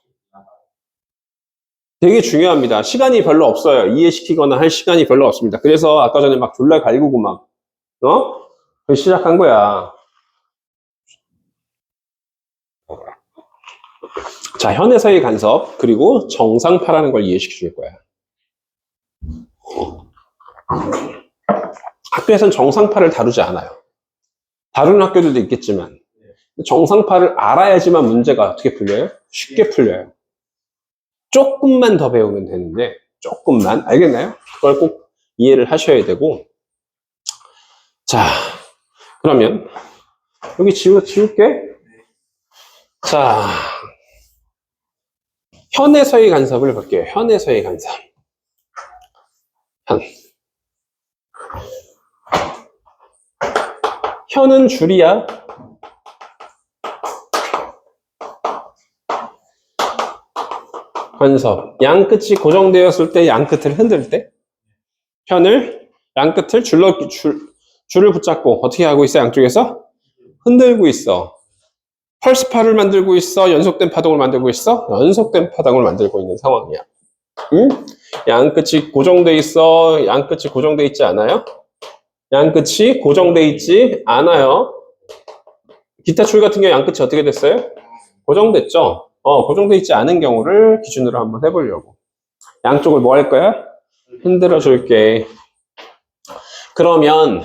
되게 중요합니다. 시간이 별로 없어요. 이해시키거나 할 시간이 별로 없습니다. 그래서 아까 전에 막 졸라 갈구고 막, 시작한 거야. 자, 현에서의 간섭, 그리고 정상파라는 걸 이해시켜 줄 거야. 학교에서는 정상파를 다루지 않아요. 다루는 학교들도 있겠지만, 정상파를 알아야지만 문제가 어떻게 풀려요? 쉽게 풀려요. 조금만 더 배우면 되는데, 조금만. 알겠나요? 그걸 꼭 이해를 하셔야 되고. 자, 그러면, 여기 지울게. 자, 현에서의 간섭을 볼게요. 현에서의 간섭. 현은 줄이야. 간섭. 양 끝이 고정되었을 때 양 끝을 흔들 때 현을 양 끝을 줄을 붙잡고 어떻게 하고 있어? 양쪽에서 흔들고 있어. 펄스파를 만들고 있어? 연속된 파동을 만들고 있어? 연속된 파동을 만들고 있는 상황이야. 응? 양 끝이 고정돼 있어? 양 끝이 고정돼 있지 않아요? 양 끝이 고정돼 있지 않아요. 기타 줄 같은 경우 양 끝이 어떻게 됐어요? 고정됐죠? 고정돼 있지 않은 경우를 기준으로 한번 해보려고. 양쪽을 뭐 할 거야? 흔들어 줄게. 그러면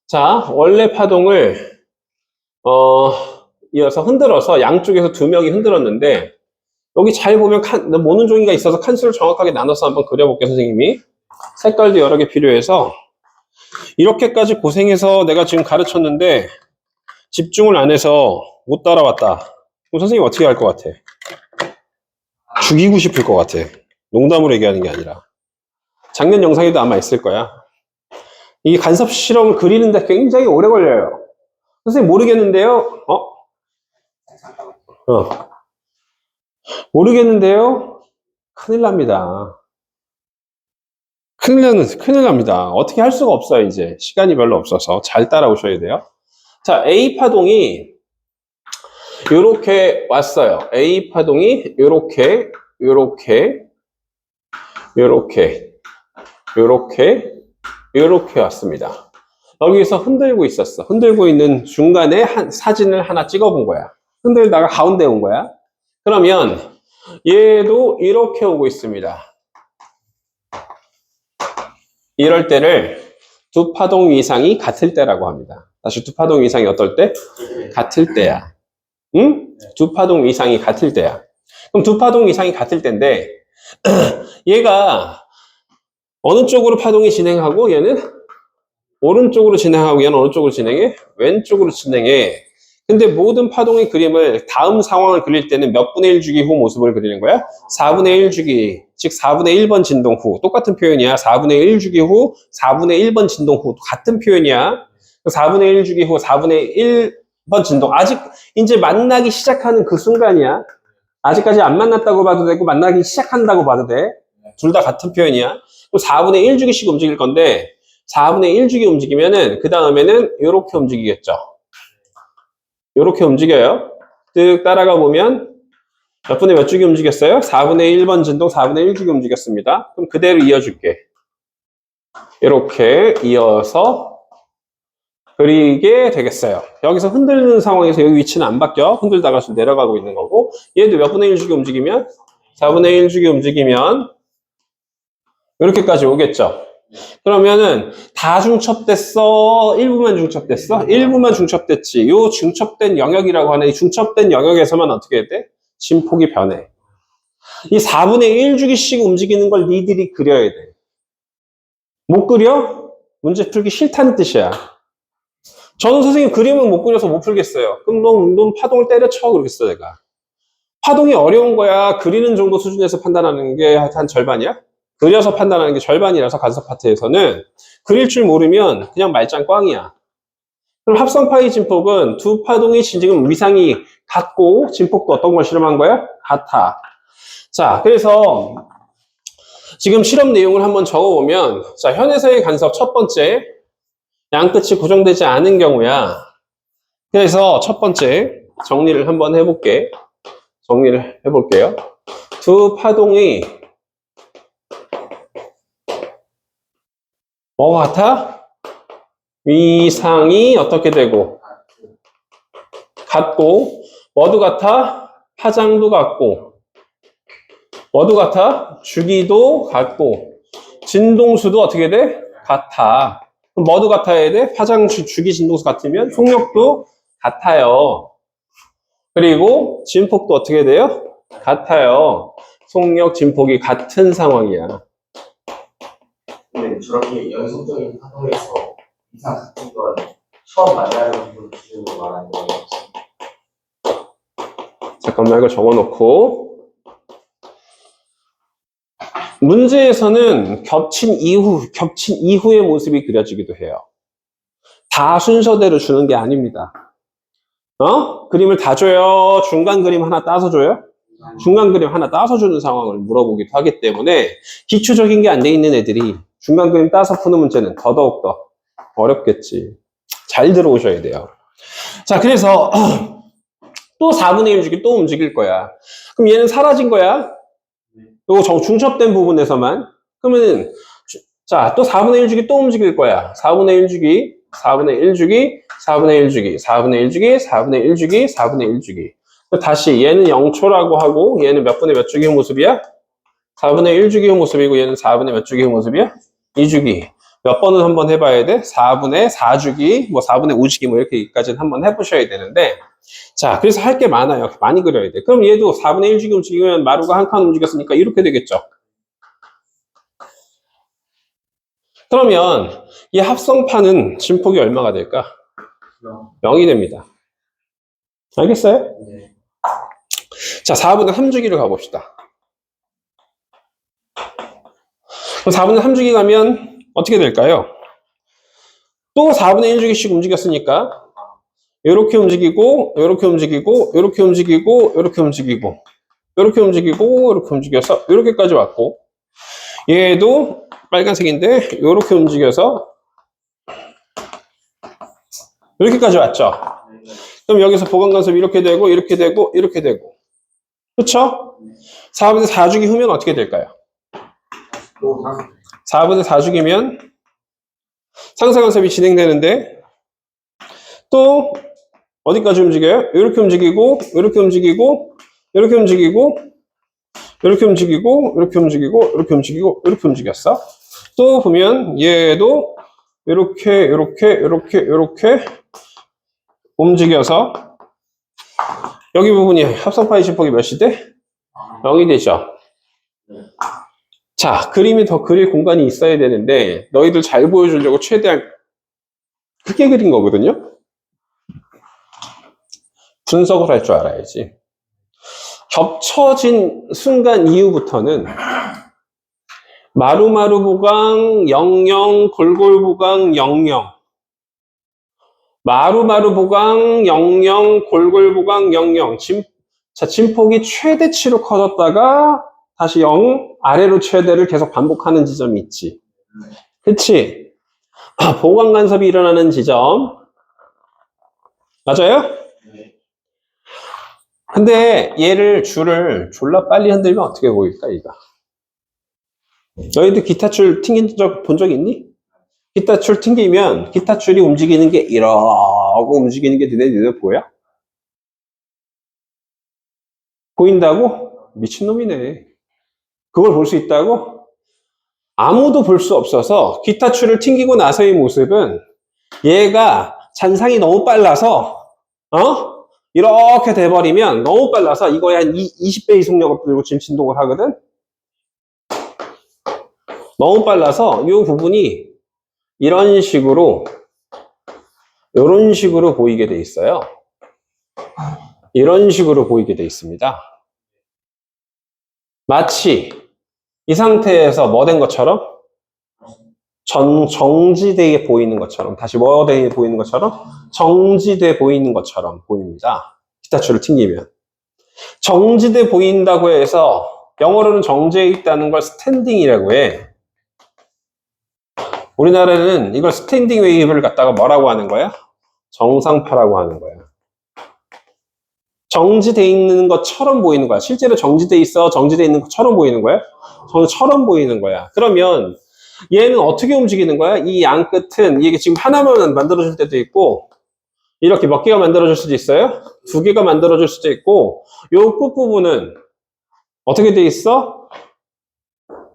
자, 원래 파동을 이어서 흔들어서 양쪽에서 두 명이 흔들었는데 여기 잘 보면 모는 종이가 있어서 칸수를 정확하게 나눠서 한번 그려볼게요, 선생님이. 색깔도 여러 개 필요해서 이렇게까지 고생해서 내가 지금 가르쳤는데 집중을 안 해서 못 따라왔다. 그럼 선생님 어떻게 할 것 같아? 죽이고 싶을 것 같아. 농담으로 얘기하는 게 아니라. 작년 영상에도 아마 있을 거야. 이 간섭 실험을 그리는데 굉장히 오래 걸려요. 선생님 모르겠는데요? 모르겠는데요? 큰일 납니다. 큰일 납니다. 어떻게 할 수가 없어요, 이제. 시간이 별로 없어서. 잘 따라오셔야 돼요. 자, A 파동이 요렇게 왔어요. A 파동이 요렇게 왔습니다. 여기서 흔들고 있었어. 흔들고 있는 중간에 사진을 하나 찍어본 거야. 흔들다가 가운데 온 거야. 그러면 얘도 이렇게 오고 있습니다. 이럴 때를 두 파동 위상이 같을 때라고 합니다. 다시 두 파동 위상이 어떨 때? 같을 때야. 응? 두 파동 위상이 같을 때야. 그럼 두 파동 위상이 같을 때인데 얘가 어느 쪽으로 파동이 진행하고 얘는 오른쪽으로 진행하고 얘는 어느 쪽으로 진행해? 왼쪽으로 진행해. 근데 모든 파동의 그림을 다음 상황을 그릴 때는 몇 분의 1 주기 후 모습을 그리는 거야? 4분의 1 주기, 즉 4분의 1번 진동 후. 똑같은 표현이야. 4분의 1 주기 후, 4분의 1번 진동 후. 같은 표현이야. 4분의 1 주기 후, 4분의 1번 진동. 아직 이제 만나기 시작하는 그 순간이야. 아직까지 안 만났다고 봐도 되고 만나기 시작한다고 봐도 돼. 둘 다 같은 표현이야. 그럼 4분의 1 주기씩 움직일 건데 4분의 1 주기 움직이면은 그 다음에는 이렇게 움직이겠죠. 이렇게 움직여요. 쓱 따라가 보면 몇 분의 몇 주기 움직였어요? 4분의 1번 진동 4분의 1 주기 움직였습니다. 그럼 그대로 이어줄게. 이렇게 이어서 그리게 되겠어요. 여기서 흔들리는 상황에서 여기 위치는 안 바뀌어. 흔들다가 내려가고 있는 거고 얘도 몇 분의 1 주기 움직이면 4분의 1 주기 움직이면 이렇게까지 오겠죠. 그러면은 다 중첩됐어? 일부만 중첩됐어? 일부만 중첩됐지. 요 중첩된 영역이라고 하는 이 중첩된 영역에서만 어떻게 돼? 진폭이 변해. 이 4분의 1 주기씩 움직이는 걸 니들이 그려야 돼. 못 그려? 문제 풀기 싫다는 뜻이야. 저는 선생님 그림은 못 그려서 못 풀겠어요. 그럼 넌 파동을 때려쳐 그러겠어 내가. 파동이 어려운 거야. 그리는 정도 수준에서 판단하는 게 한 절반이야? 그려서 판단하는 게 절반이라서 간섭 파트에서는 그릴 줄 모르면 그냥 말짱 꽝이야. 그럼 합성 파이 진폭은 두 파동이 지금 위상이 같고 진폭도 어떤 걸 실험한 거야? 같아. 자, 그래서 지금 실험 내용을 한번 적어보면 자, 현에서의 간섭 첫 번째 양끝이 고정되지 않은 경우야. 그래서 첫 번째 정리를 한번 해볼게. 정리를 해볼게요. 두 파동이 뭐가 같아? 위상이 어떻게 되고? 같고, 뭐도 같아? 파장도 같고, 뭐도 같아? 주기도 같고, 진동수도 어떻게 돼? 같아. 그럼 뭐도 같아야 돼? 파장, 주기, 진동수 같으면 속력도 같아요. 그리고 진폭도 어떻게 돼요? 같아요. 속력, 진폭이 같은 상황이야. 근데 저렇게 연속적인 파동에서 이상 같은 건 처음 만나는 분 기준으로 말하는 거예요. 잠깐만 이거 적어놓고 문제에서는 겹친 이후의 모습이 그려지기도 해요. 다 순서대로 주는 게 아닙니다. 그림을 다 줘요? 중간 그림 하나 따서 줘요? 중간 그림 하나 따서 주는 상황을 물어보기도 하기 때문에 기초적인 게 안 돼 있는 애들이 중간 그림 따서 푸는 문제는 더더욱 어렵겠지. 잘 들어오셔야 돼요. 자, 그래서 또 4분의 1 주기 또 움직일 거야. 그럼 얘는 사라진 거야. 요거 중첩된 부분에서만. 그러면은 자, 또 4분의 1 주기 또 움직일 거야. 4분의 1 주기, 4분의 1 주기, 4분의 1 주기, 4분의 1 주기, 4분의 1 주기, 4분의 1 주기. 다시 얘는 0초라고 하고 얘는 몇 분의 몇 주기 후 모습이야? 4분의 1 주기 후 모습이고 얘는 4분의 몇 주기 후 모습이야? 2주기. 몇 번은 한번 해봐야 돼? 4분의 4주기, 뭐 4분의 5주기 뭐 이렇게까지는 한번 해보셔야 되는데 자, 그래서 할 게 많아요. 많이 그려야 돼. 그럼 얘도 4분의 1주기 움직이면 마루가 한 칸 움직였으니까 이렇게 되겠죠. 그러면 이 합성판은 진폭이 얼마가 될까? 0이 됩니다. 알겠어요? 네. 자, 4분의 3주기를 가봅시다. 그럼 4분의 3주기 가면 어떻게 될까요? 또 4분의 1주기씩 움직였으니까 이렇게 움직이고, 이렇게 움직이고, 이렇게 움직이고, 이렇게 움직이고, 이렇게 움직이고, 이렇게 움직여서 이렇게까지 왔고 얘도 빨간색인데 이렇게 움직여서 이렇게까지 왔죠. 그럼 여기서 보강간섭이 이렇게 되고, 이렇게 되고, 이렇게 되고. 그쵸? 4분의 4주기 후면 어떻게 될까요? 4분의 4주기면 상쇄간섭이 진행되는데 또 어디까지 움직여요? 이렇게 움직이고, 이렇게 움직이고, 이렇게 움직이고, 이렇게 움직이고, 이렇게 움직이고, 이렇게 움직이고, 이렇게 움직였어. 또 보면 얘도 이렇게 움직여서 여기 부분이 합성파이 진폭이 몇이 돼? 0이 되죠. 자, 그림이 더 그릴 공간이 있어야 되는데 너희들 잘 보여주려고 최대한 크게 그린 거거든요. 분석을 할 줄 알아야지. 겹쳐진 순간 이후부터는 마루마루 보강 00, 골골 보강 00, 마루마루 보강 00, 골골 보강 00. 자, 진폭이 최대치로 커졌다가 다시 0, 아래로 최대를 계속 반복하는 지점이 있지. 그치? 보강 간섭이 일어나는 지점. 맞아요? 네. 근데 얘를 줄을 졸라 빨리 흔들면 어떻게 보일까, 얘가? 너희들 기타줄 튕긴 적 본 적 있니? 기타줄 튕기면 기타줄이 움직이는 게 이러고 움직이는 게 눈에 보여? 보인다고? 미친놈이네. 그걸 볼 수 있다고? 아무도 볼 수 없어서 기타줄을 튕기고 나서의 모습은 얘가 잔상이 너무 빨라서 이렇게 돼버리면 너무 빨라서 이거에 한 20배의 속력을 들고 지금 진동을 하거든? 너무 빨라서 이 부분이 이런 식으로 보이게 돼 있어요. 이런 식으로 보이게 돼 있습니다. 마치 이 상태에서 뭐 된 것처럼 정지되게 보이는 것처럼, 다시 뭐 돼 보이는 것처럼 정지돼 보이는 것처럼 보입니다. 기타줄을 튕기면 정지돼 보인다고 해서 영어로는 정지해 있다는 걸 스탠딩이라고 해. 우리나라는 이걸 스탠딩 웨이브를 갖다가 뭐라고 하는 거야? 정상파라고 하는 거야. 정지돼 있는 것처럼 보이는 거야. 실제로 정지돼 있어. 정지돼 있는 것처럼 보이는 거야. 저처럼 보이는 거야. 그러면 얘는 어떻게 움직이는 거야? 이 양 끝은 이게 지금 하나만 만들어줄 때도 있고 이렇게 몇 개가 만들어질 수도 있어요. 2개가 만들어질 수도 있고 요 끝부분은 어떻게 돼 있어?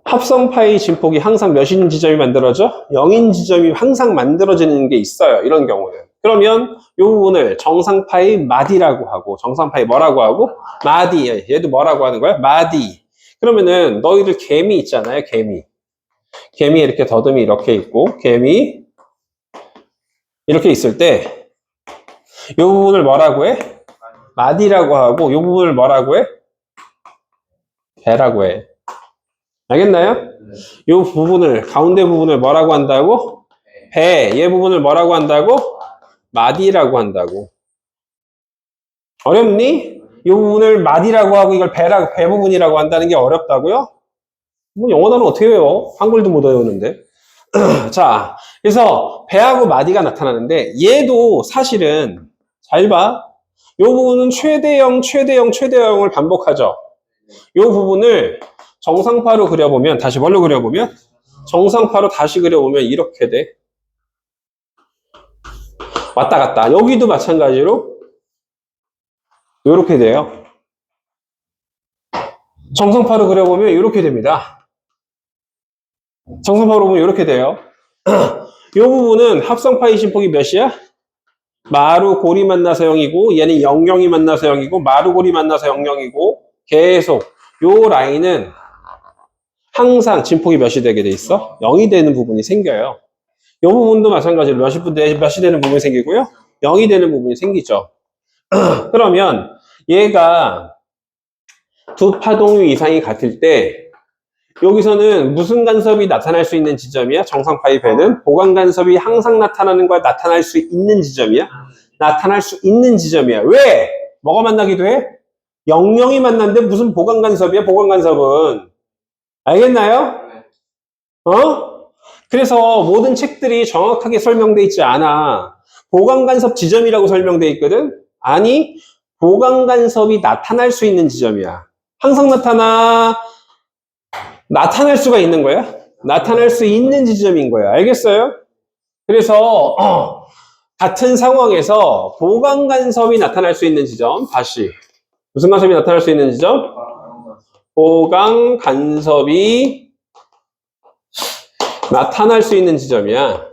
합성파이 진폭이 항상 몇인 지점이 만들어져? 0인 지점이 항상 만들어지는 게 있어요. 이런 경우는. 그러면 이 부분을 정상파이 마디라고 하고, 정상파이 뭐라고 하고? 마디. 얘도 뭐라고 하는 거야? 마디. 그러면은 너희들 개미 있잖아요. 개미. 개미 이렇게 더듬이 이렇게 있고, 개미 이렇게 있을 때 이 부분을 뭐라고 해? 마디라고 하고, 이 부분을 뭐라고 해? 배라고 해. 알겠나요? 이 부분을, 가운데 부분을 뭐라고 한다고? 배. 얘 부분을 뭐라고 한다고? 마디라고 한다고. 어렵니? 이 부분을 마디라고 하고 이걸 배 부분이라고 한다는 게 어렵다고요? 뭐 영어 단어 어떻게 외워? 한글도 못 외우는데. 자, 그래서 배하고 마디가 나타나는데 얘도 사실은 잘 봐. 이 부분은 최대형, 최대형, 최대형을 반복하죠. 이 부분을 정상파로 그려보면, 다시 뭘로 그려보면? 정상파로 다시 그려보면 이렇게 돼. 왔다 갔다. 여기도 마찬가지로 이렇게 돼요. 정상파로 그려보면 이렇게 됩니다. 정상파로 보면 이렇게 돼요. 이 부분은 합성파이 진폭이 몇이야? 마루 고리 만나서 0이고 얘는 00이 만나서 0이고 마루 고리 만나서 00이고 계속 요 라인은 항상 진폭이 몇이 되게 돼 있어? 0이 되는 부분이 생겨요. 이 부분도 마찬가지로 몇이 되는 부분이 생기고요. 0이 되는 부분이 생기죠. 그러면 얘가 두 파동유 이상이 같을 때 여기서는 무슨 간섭이 나타날 수 있는 지점이야? 정상파이 배는 보강 간섭이 항상 나타나는 거야? 나타날 수 있는 지점이야? 나타날 수 있는 지점이야. 왜? 뭐가 만나기도 해? 00이 만났는데 무슨 보강 간섭이야? 보강 간섭은. 알겠나요? 그래서 모든 책들이 정확하게 설명돼 있지 않아. 보강 간섭 지점이라고 설명돼 있거든? 아니, 보강 간섭이 나타날 수 있는 지점이야. 항상 나타날 수가 있는 거야? 나타날 수 있는 지점인 거야. 알겠어요? 그래서 같은 상황에서 보강 간섭이 나타날 수 있는 지점, 다시 무슨 간섭이 나타날 수 있는 지점? 보강 간섭이 나타날 수 있는 지점이야.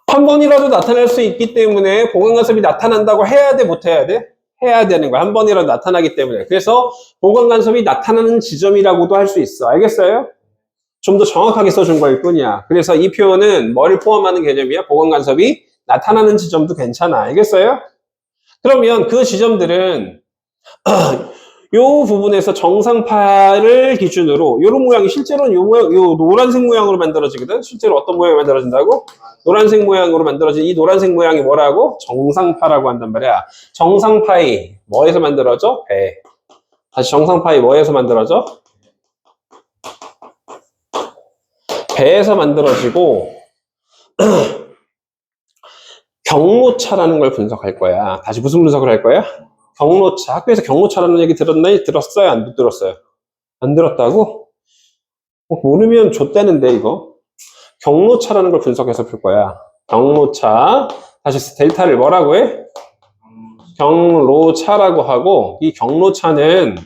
한 번이라도 나타날 수 있기 때문에 보강간섭이 나타난다고 해야 돼, 못 해야 돼? 해야 되는 거야. 한 번이라도 나타나기 때문에. 그래서 보강간섭이 나타나는 지점이라고도 할 수 있어. 알겠어요? 좀 더 정확하게 써준 거일 뿐이야. 그래서 이 표현은 뭐를 포함하는 개념이야? 보강간섭이 나타나는 지점도 괜찮아. 알겠어요? 그러면 그 지점들은 요 부분에서 정상파를 기준으로 요런 모양이 실제로는 요 모양, 요 노란색 모양으로 만들어지거든. 실제로 어떤 모양이 만들어진다고? 노란색 모양으로 만들어진 이 노란색 모양이 뭐라고? 정상파라고 한단 말이야. 정상파이 뭐에서 만들어져? 배. 다시 정상파이 뭐에서 만들어져? 배에서 만들어지고 경로차라는 걸 분석할 거야. 다시 무슨 분석을 할 거야? 경로차. 학교에서 경로차라는 얘기 들었어요? 안 들었어요? 안 들었다고? 모르면 좆대는데 이거. 경로차라는 걸 분석해서 풀 거야. 경로차. 다시 델타를 뭐라고 해? 경로차라고 하고, 이 경로차는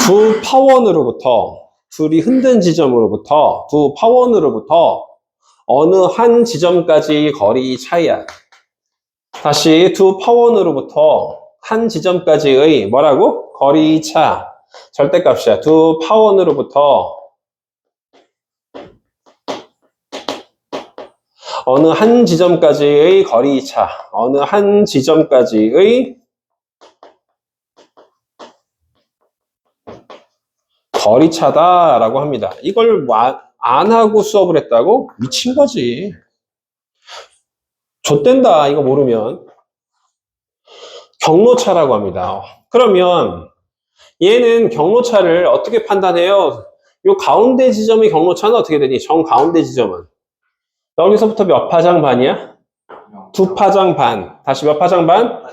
두 파원으로부터, 둘이 흔든 지점으로부터, 두 파원으로부터 어느 한 지점까지 거리 차이야. 다시 두 파원으로부터 한 지점까지의 뭐라고? 거리 차. 절대값이야. 두 파원으로부터 어느 한 지점까지의 거리 차. 어느 한 지점까지의 거리 차다라고 합니다. 이걸 안 하고 수업을 했다고? 미친 거지. 좆된다, 이거 모르면. 경로차라고 합니다. 그러면 얘는 경로차를 어떻게 판단해요? 요 가운데 지점의 경로차는 어떻게 되니? 정가운데 지점은 여기서부터 몇 파장 반이야? 두 파장 반. 다시 몇 파장 반?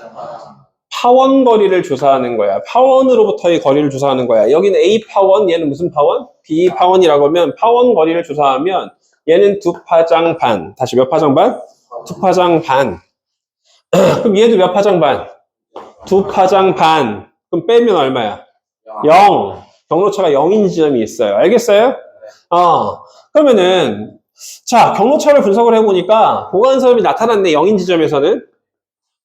파원 거리를 조사하는 거야. 파원으로부터의 거리를 조사하는 거야. 여기는 A 파원, 얘는 무슨 파원? B 파원이라고 하면 파원 거리를 조사하면 얘는 두 파장 반. 다시 몇 파장 반? 두 파장 반. 그럼 얘도 몇 파장 반? 두 파장 반. 그럼 빼면 얼마야? 0. 경로차가 0인 지점이 있어요. 알겠어요? 그러면은 자, 경로차를 분석을 해보니까 보강간섭이 나타났네. 0인 지점에서는.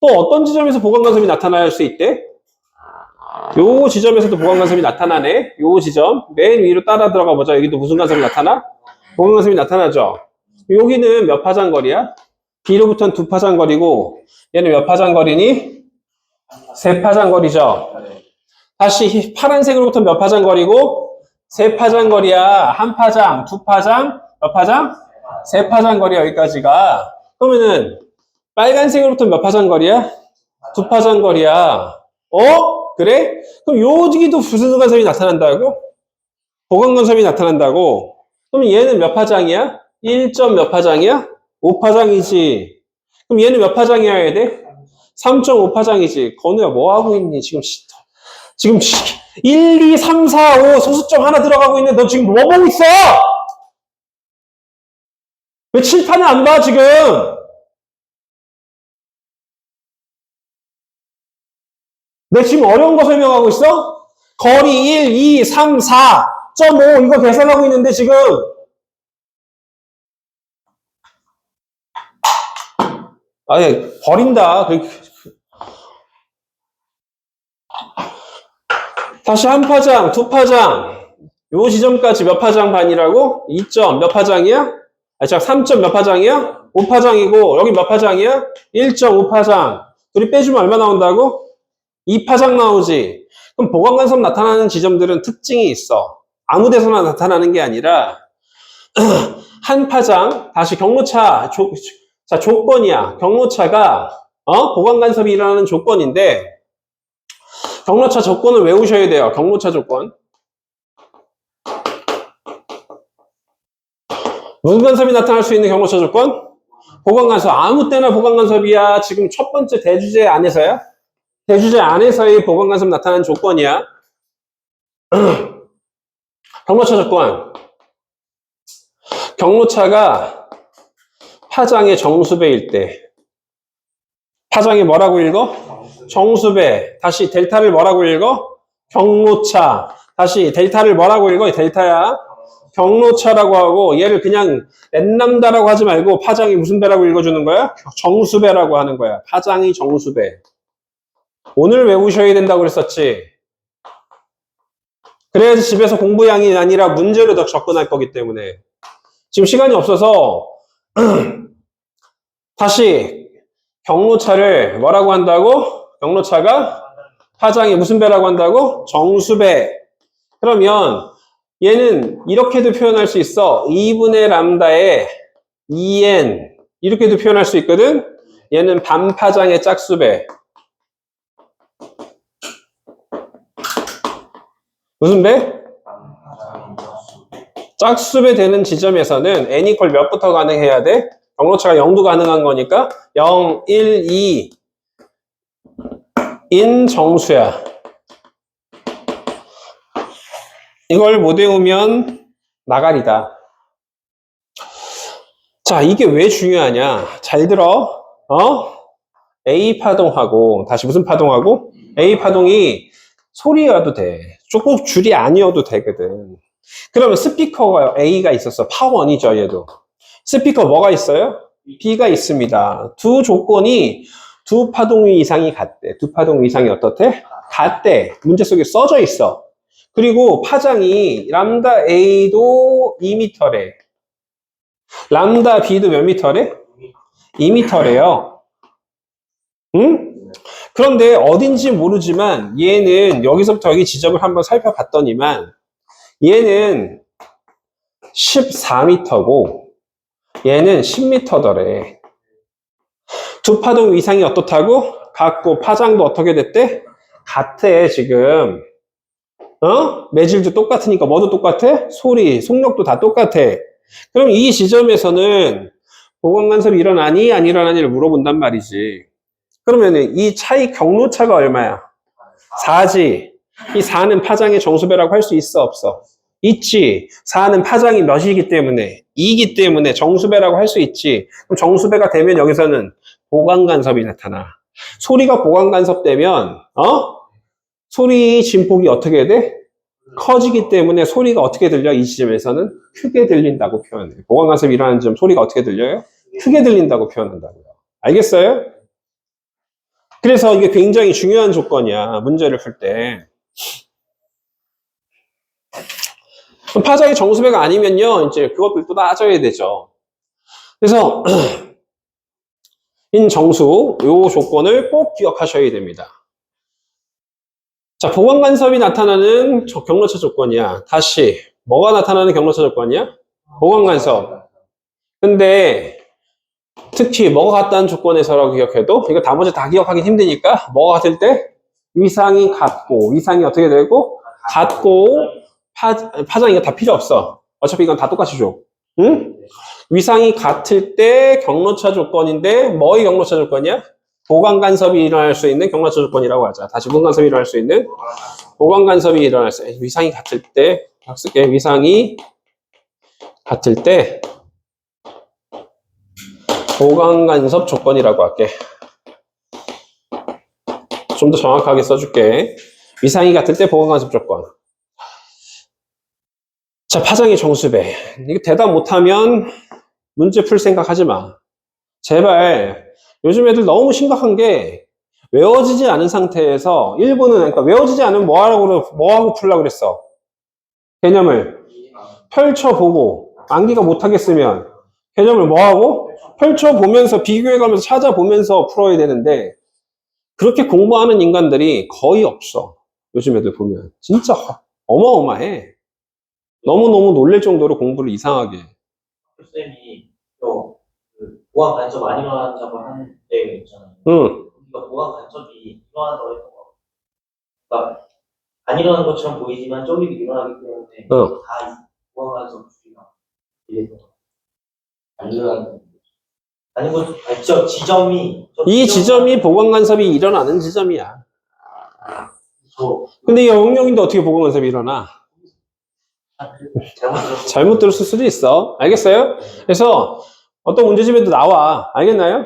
또 어떤 지점에서 보강간섭이 나타날 수 있대? 요 지점에서도 보강간섭이 나타나네. 요 지점 맨 위로 따라 들어가 보자. 여기도 무슨 간섭이 나타나? 보강간섭이 나타나죠. 여기는 몇 파장 거리야? B로부터는 두 파장 거리고 얘는 몇 파장 거리니? 세 파장 거리죠. 다시 파란색으로부터 몇 파장 거리고? 세 파장 거리야. 한 파장, 두 파장, 몇 파장? 세 파장 거리야. 여기까지가. 그러면은 빨간색으로부터 몇 파장 거리야? 두 파장 거리야. 그래? 그럼 여기도 무슨 간섭이 나타난다고? 보강간섭이 나타난다고? 그럼 얘는 몇 파장이야? 1점 몇 파장이야? 5파장이지. 그럼 얘는 몇 파장이어야 돼? 3.5파장이지. 건우야 뭐 하고 있니? 지금 1, 2, 3, 4, 5 소수점 하나 들어가고 있는데 너 지금 뭐 보고 있어? 왜 칠판을 안 봐 지금? 내 지금 어려운 거 설명하고 있어? 거리 1, 2, 3, 4.5 이거 계산하고 있는데 지금 아니 버린다. 다시 한 파장, 두 파장 요 지점까지 몇 파장 반이라고? 2점 몇 파장이야? 3점 몇 파장이야? 5파장이고 여기 몇 파장이야? 1.5파장 둘이 빼주면 얼마 나온다고? 2파장 나오지. 그럼 보강간섭 나타나는 지점들은 특징이 있어. 아무 데서나 나타나는 게 아니라 한 파장 다시 경로차 자 조건이야. 경로차가 보강간섭이 일어나는 조건인데 경로차 조건을 외우셔야 돼요. 경로차 조건. 무슨 간섭이 나타날 수 있는 경로차 조건? 보강간섭. 아무 때나 보강간섭이야. 지금 첫 번째 대주제 안에서야. 대주제 안에서의 보강간섭 나타나는 조건이야. 경로차 조건. 경로차가 파장의 정수배일 때. 파장이 뭐라고 읽어? 정수배. 다시 델타를 뭐라고 읽어? 경로차. 다시 델타를 뭐라고 읽어? 델타야. 경로차라고 하고 얘를 그냥 랜남다라고 하지 말고 파장이 무슨 배라고 읽어주는 거야? 정수배라고 하는 거야. 파장이 정수배. 오늘 외우셔야 된다고 그랬었지. 그래야지 집에서 공부량이 아니라 문제로 더 접근할 거기 때문에. 지금 시간이 없어서 다시 경로차를 뭐라고 한다고? 경로차가 파장이 무슨 배라고 한다고? 정수배. 그러면 얘는 이렇게도 표현할 수 있어. 2분의 람다에 2n 이렇게도 표현할 수 있거든. 얘는 반파장의 짝수배. 무슨 배? 짝수배 되는 지점에서는 n 이퀄 몇부터 가능해야 돼? 경로차가 0도 가능한 거니까 0, 1, 2 인 정수야. 이걸 못 외우면 나가리다. 자, 이게 왜 중요하냐? 잘 들어. A 파동하고 다시 무슨 파동하고? A 파동이 소리여도 돼. 조금 줄이 아니어도 되거든. 그러면 스피커가 A가 있었어. 파원이죠, 얘도. 스피커 뭐가 있어요? B가 있습니다. 두 조건이 두 파동 이상이 같대. 두 파동 이상이 어떻대? 같대. 문제 속에 써져 있어. 그리고 파장이 람다 A도 2m래. 람다 B도 몇 미터래? 2m래요. 응? 그런데 어딘지 모르지만 얘는 여기서부터 여기 지점을 한번 살펴봤더니만 얘는 14m고 얘는 10m더래. 두 파동 이상이 어떻다고? 같고 파장도 어떻게 됐대? 같아 지금. 매질도 똑같으니까 뭐도 똑같아? 소리, 속력도 다 똑같아. 그럼 이 지점에서는 보강간섭이 일어나니 안 일어나니를 물어본단 말이지. 그러면은 이 차이 경로차가 얼마야? 4지. 이 4는 파장의 정수배라고 할 수 있어 없어? 있지. 4는 파장이 몇이기 때문에 2이기 때문에 정수배라고 할 수 있지. 그럼 정수배가 되면 여기서는 보강간섭이 나타나. 소리가 보강간섭 되면 소리 진폭이 어떻게 돼? 커지기 때문에 소리가 어떻게 들려? 이 지점에서는 크게 들린다고 표현해. 보강간섭이 일어나는 지점 소리가 어떻게 들려요? 크게 들린다고 표현한다고요. 알겠어요? 그래서 이게 굉장히 중요한 조건이야. 문제를 풀 때. 파장이 정수배가 아니면요. 이제 그것들도 따져야 되죠. 그래서 인정수 요 조건을 꼭 기억하셔야 됩니다. 자, 보강간섭이 나타나는 경로차 조건이야. 다시 뭐가 나타나는 경로차 조건이야? 보강간섭. 근데 특히 뭐가 같다는 조건에서라고 기억해도 이거 나머지 다 기억하기 힘드니까 뭐가 같을 때? 위상이 같고 위상이 어떻게 되고? 같고 파장 이거 다 필요 없어. 어차피 이건 다 똑같이 줘. 응? 위상이 같을 때 경로차 조건인데 뭐의 경로차 조건이야? 보강간섭이 일어날 수 있는 경로차 조건이라고 하자. 다시 보강간섭이 일어날 수 있는 보강간섭이 일어날 수 있는 위상이 같을 때 쓸게. 위상이 같을 때 보강간섭 조건이라고 할게. 좀 더 정확하게 써줄게. 위상이 같을 때 보강간섭 조건. 자, 파장의 정수배. 이거 대답 못하면 문제 풀 생각하지 마. 제발. 요즘 애들 너무 심각한 게 외워지지 않은 상태에서 일부는 그러니까 외워지지 않으면 뭐하고 풀려고 그랬어? 개념을 펼쳐보고 암기가 못하겠으면 개념을 뭐하고? 펼쳐보면서 비교해가면서 찾아보면서 풀어야 되는데 그렇게 공부하는 인간들이 거의 없어. 요즘 애들 보면 진짜 어마어마해. 너무너무 놀랄 정도로 공부를 이상하게 해. 쌤이 또 보강 간섭 안 일어나는 작업을 하는 데 있잖아요. 응. 그러니까 보강 간섭이 일어난다고 했던 거. 그러니까 안 일어나는 것처럼 보이지만 저기도 일어나기 때문에 다 보강 간섭 줄이가 이래서 안 일어나는. 아니 저 지점이 이 지점이 보강간섭이 일어나는 지점이야. 근데 이 영역인데 어떻게 보강간섭이 일어나? 잘못 들었을 수도 있어. 알겠어요? 그래서 어떤 문제집에도 나와. 알겠나요?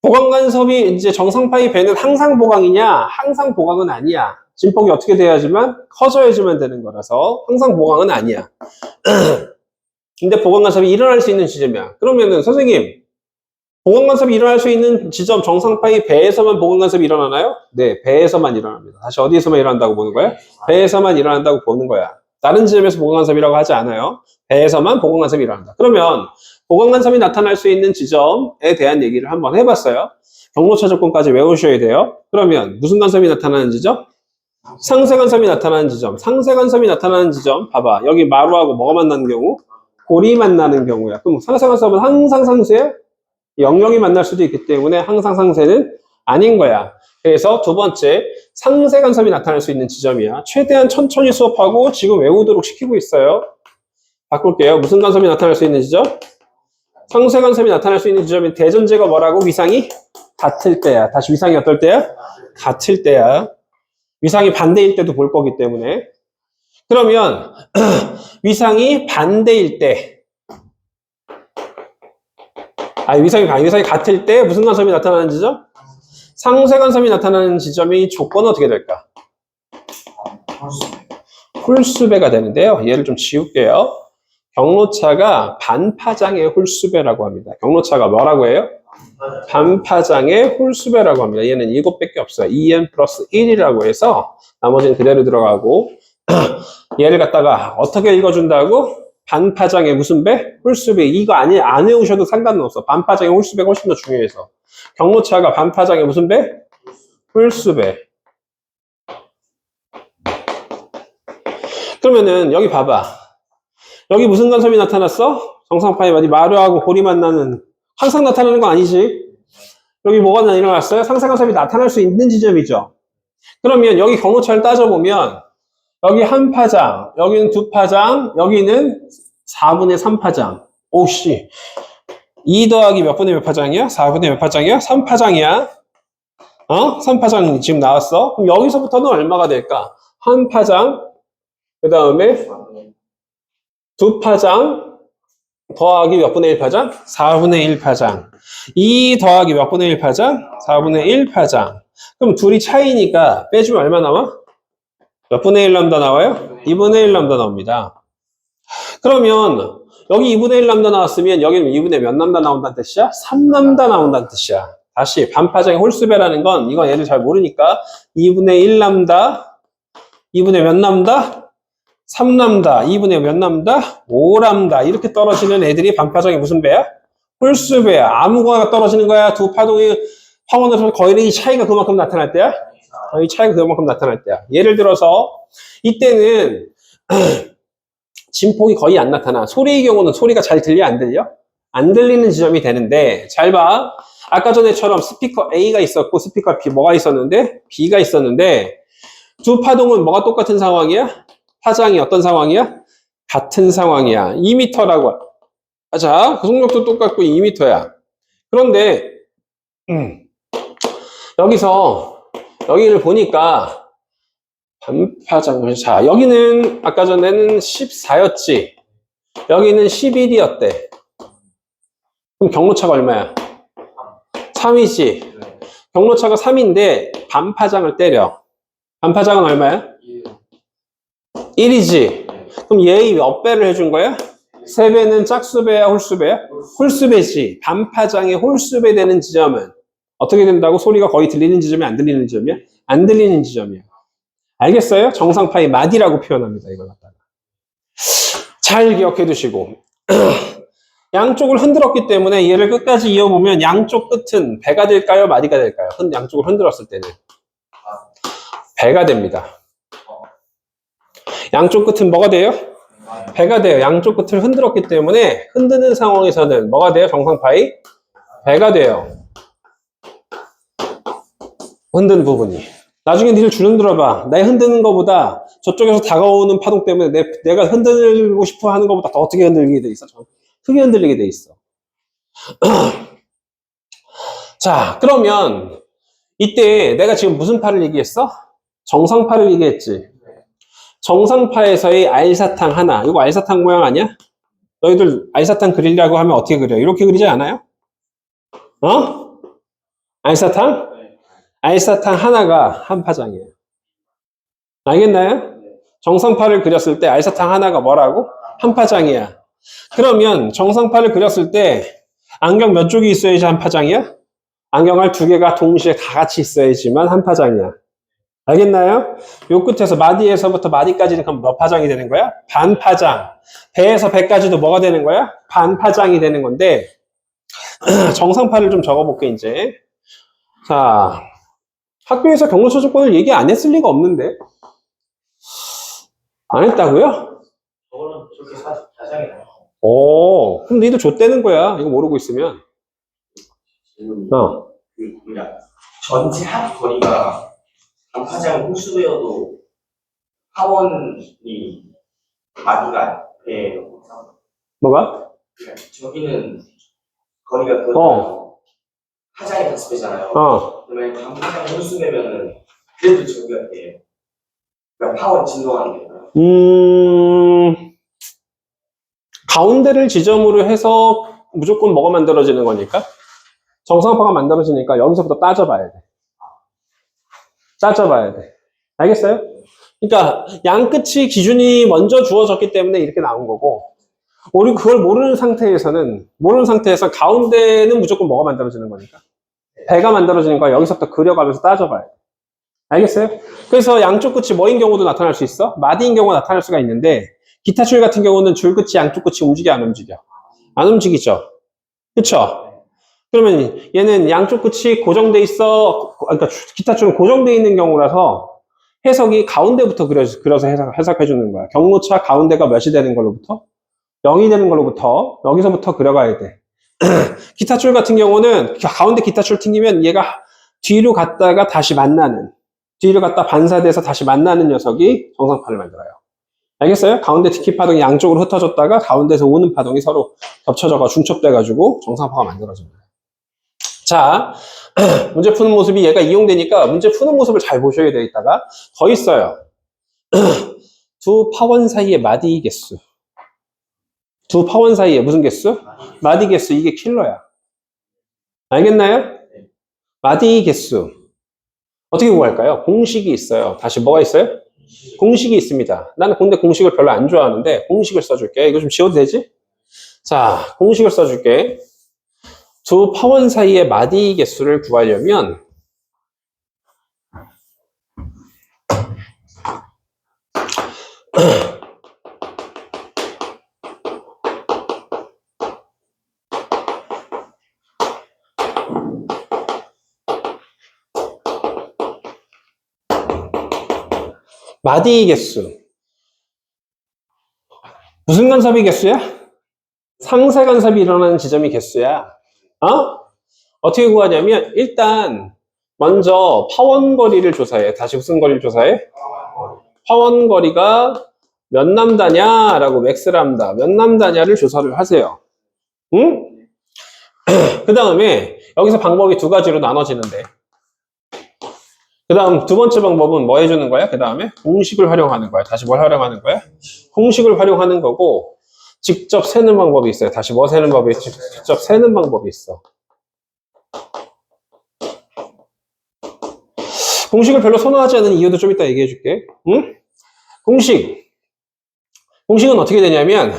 보강간섭이 이제 정상파의 배는 항상 보강이냐? 항상 보강은 아니야. 진폭이 어떻게 돼야지만 커져야지만 되는 거라서 항상 보강은 아니야. 근데 보강 간섭이 일어날 수 있는 지점이야. 그러면은 선생님 보강 간섭이 일어날 수 있는 지점 정상파이 배에서만 보강 간섭이 일어나나요? 네, 배에서만 일어납니다. 다시 어디에서만 일어난다고 보는 거야? 배에서만 일어난다고 보는 거야. 다른 지점에서 보강 간섭이라고 하지 않아요. 배에서만 보강 간섭이 일어난다. 그러면 보강 간섭이 나타날 수 있는 지점에 대한 얘기를 한번 해봤어요. 경로차 조건까지 외우셔야 돼요. 그러면 무슨 간섭이 나타나는 지점? 상쇄 간섭이 나타나는 지점. 상쇄 간섭이 나타나는 지점 봐봐. 여기 마루하고 뭐가 만나는 경우? 골이 만나는 경우야. 그럼 상쇄 간섭은 항상 상쇄야? 영역이 만날 수도 있기 때문에 항상 상쇄는 아닌 거야. 그래서 두 번째, 상쇄 간섭이 나타날 수 있는 지점이야. 최대한 천천히 수업하고 지금 외우도록 시키고 있어요. 바꿀게요. 무슨 간섭이 나타날 수 있는 지점? 상쇄 간섭이 나타날 수 있는 지점이 대전제가 뭐라고? 위상이 같을 때야. 다시 위상이 어떨 때야? 같을 때야. 위상이 반대일 때도 볼 거기 때문에. 그러면 위상이 반대일 때, 위상이 같을 때 무슨 간섭이 나타나는 지점? 상쇄 간섭이 나타나는 지점이 조건은 어떻게 될까? 홀수배가 되는데요. 얘를 좀 지울게요. 경로차가 반파장의 홀수배라고 합니다. 경로차가 뭐라고 해요? 반파장의 홀수배라고 합니다. 얘는 이것밖에 없어요. 2n 플러스 1이라고 해서 나머지는 그대로 들어가고 얘를 갖다가 어떻게 읽어준다고? 반파장의 무슨 배? 홀수배. 이거 안 외우셔도 상관은 없어. 반파장의 홀수배가 훨씬 더 중요해서. 경로차가 반파장의 무슨 배? 홀수배. 그러면은 여기 봐봐. 여기 무슨 간섭이 나타났어? 정상파의 마루하고 골이 만나는, 항상 나타나는 거 아니지? 여기 뭐가 일어났어요? 상쇄 간섭이 나타날 수 있는 지점이죠. 그러면 여기 경로차를 따져보면 여기 한 파장, 여기는 두 파장, 여기는 4분의 3파장. 오씨. 2 더하기 몇 분의 몇 파장이야? 4분의 몇 파장이야? 3파장이야. 3파장 지금 나왔어. 그럼 여기서부터는 얼마가 될까? 한 파장, 그 다음에 두 파장 더하기 몇 분의 1파장? 4분의 1파장. 2 더하기 몇 분의 1파장? 4분의 1파장. 그럼 둘이 차이니까 빼주면 얼마 나와? 몇 분의 1 람다 나와요? 2분의 1 람다 나옵니다. 그러면 여기 2분의 1 람다 나왔으면 여기는 2분의 몇 람다 나온다는 뜻이야? 3 람다 나온다는 뜻이야. 다시 반파장의 홀수배라는 건 이건 얘를 잘 모르니까 2분의 1 람다 2분의 몇 람다? 3람다, 2분의 몇 람다? 5람다. 이렇게 떨어지는 애들이 반파장의 무슨 배야? 홀수배야. 아무거나 떨어지는 거야. 두 파동의 파원에서 거의 이 차이가 그만큼 나타날 때야? 이 차이가 그만큼 나타날 때야. 예를 들어서 이때는 진폭이 거의 안 나타나. 소리의 경우는 소리가 잘 들려? 안 들려? 안 들리는 지점이 되는데 잘 봐. 아까 전에처럼 스피커 A가 있었고 스피커 B 뭐가 있었는데? B가 있었는데 두 파동은 뭐가 똑같은 상황이야? 파장이 어떤 상황이야? 같은 상황이야. 2m라고. 자, 구속력도 똑같고 2m야. 그런데 여기서 여기를 보니까 반파장. 자, 여기는 아까 전에는 14였지. 여기는 11이었대. 그럼 경로차가 얼마야? 3이지. 경로차가 3인데 반파장을 때려. 반파장은 얼마야? 1이지. 그럼 얘의 몇 배를 해준 거야? 3배는 짝수배야, 홀수배야? 홀수배지. 반파장의 홀수배 되는 지점은 어떻게 된다고? 소리가 거의 들리는 지점이 안 들리는 지점이야? 안 들리는 지점이야. 알겠어요? 정상파의 마디라고 표현합니다. 이걸 갖다가. 잘 기억해 두시고. 양쪽을 흔들었기 때문에 얘를 끝까지 이어보면 양쪽 끝은 배가 될까요? 마디가 될까요? 양쪽을 흔들었을 때는 배가 됩니다. 양쪽 끝은 뭐가 돼요? 배가 돼요. 양쪽 끝을 흔들었기 때문에 흔드는 상황에서는 뭐가 돼요? 정상파이 배가 돼요. 흔드는 부분이. 나중에 니를 줄 흔들어봐. 내 흔드는 것보다 저쪽에서 다가오는 파동 때문에 내가 흔들고 싶어 하는 것보다 더 어떻게 흔들리게 돼 있어? 크게 흔들리게 돼 있어. 자, 그러면 이때 내가 지금 무슨 파를 얘기했어? 정상파를 얘기했지. 정상파에서의 알사탕 하나. 이거 알사탕 모양 아니야? 너희들 알사탕 그리려고 하면 어떻게 그려? 이렇게 그리지 않아요? 알사탕? 알사탕 하나가 한 파장이에요. 알겠나요? 정상파를 그렸을 때 알사탕 하나가 뭐라고? 한 파장이야. 그러면 정상파를 그렸을 때 안경 몇 쪽이 있어야지 한 파장이야? 안경알 두 개가 동시에 다 같이 있어야지만 한 파장이야. 알겠나요? 요 끝에서 마디에서부터 마디까지는 그럼 몇 파장이 되는 거야? 반 파장. 배에서 배까지도 뭐가 되는 거야? 반 파장이 되는 건데 정상파를 좀 적어볼게 이제. 자, 학교에서 경로처 조건을 얘기 안 했을 리가 없는데 안 했다고요? 저거는 저렇게 자세하게 나와요. 오, 그럼 너희도 줬다는 거야. 이거 모르고 있으면. 어. 그냥 전체 합 거리가 단파장 홀수배여도 하원이 마디가 배예요. 뭐가? 저기는 거리가 그 파장이 같이 배잖아요. 그러면 단파장 홀수배면은 그래도 저기가 배예요. 그러니까 파원 진동하는 게. 가운데를 지점으로 해서 무조건 뭐가 만들어지는 거니까? 정상파가 만들어지니까 여기서부터 따져봐야 돼. 따져봐야 돼. 알겠어요? 그러니까 양 끝이 기준이 먼저 주어졌기 때문에 이렇게 나온 거고 우리 그걸 모르는 상태에서 가운데는 무조건 뭐가 만들어지는 거니까? 배가 만들어지는 거야. 여기서부터 그려가면서 따져봐야 돼. 알겠어요? 그래서 양쪽 끝이 뭐인 경우도 나타날 수 있어? 마디인 경우가 나타날 수가 있는데 기타 줄 같은 경우는 줄 끝이 양쪽 끝이 움직여 안 움직여? 안 움직이죠? 그쵸? 그러면 얘는 양쪽 끝이 고정돼 있어. 그러니까 기타 줄은 고정돼 있는 경우라서 해석이 가운데부터 그려서 해석해 주는 거야. 경로차 가운데가 몇이 되는 걸로부터? 0이 되는 걸로부터 여기서부터 그려가야 돼. 기타 줄 같은 경우는 가운데 기타 줄 튕기면 얘가 뒤로 갔다가 다시 만나는, 뒤로 갔다 반사돼서 다시 만나는 녀석이 정상파를 만들어요. 알겠어요? 가운데 티키 파동이 양쪽으로 흩어졌다가 가운데서 오는 파동이 서로 겹쳐져가 중첩돼가지고 정상파가 만들어집니다. 자, 문제 푸는 모습이 얘가 이용되니까 문제 푸는 모습을 잘 보셔야 돼. 있다가 더 있어요. 두 파원 사이의 마디 개수. 두 파원 사이에 무슨 개수? 마디 개수. 이게 킬러야. 알겠나요? 마디 개수. 어떻게 구할까요? 공식이 있어요. 다시 뭐가 있어요? 공식이 있습니다. 나는 근데 공식을 별로 안 좋아하는데 공식을 써줄게. 이거 좀 지워도 되지? 자, 공식을 써줄게. 두 파원 사이의 마디 개수를 구하려면 마디 개수 무슨 간섭이 개수야? 상세 간섭이 일어나는 지점이 개수야. 어떻게 구하냐면 일단 먼저 파원 거리를 조사해. 다시 무슨 거리를 조사해? 파원 거리가 몇 남다냐라고 맥스람다 몇 남다냐를 조사를 하세요. 응? 그 다음에 여기서 방법이 두 가지로 나눠지는데 그 다음 두 번째 방법은 뭐 해주는 거야? 그 다음에 공식을 활용하는 거야. 다시 뭘 활용하는 거야? 공식을 활용하는 거고 직접 세는 방법이 있어요. 다시 뭐 세는 방법이 있어? 직접 세는 방법이 있어. 공식을 별로 선호하지 않는 이유도 좀 이따 얘기해 줄게. 응? 공식은 어떻게 되냐면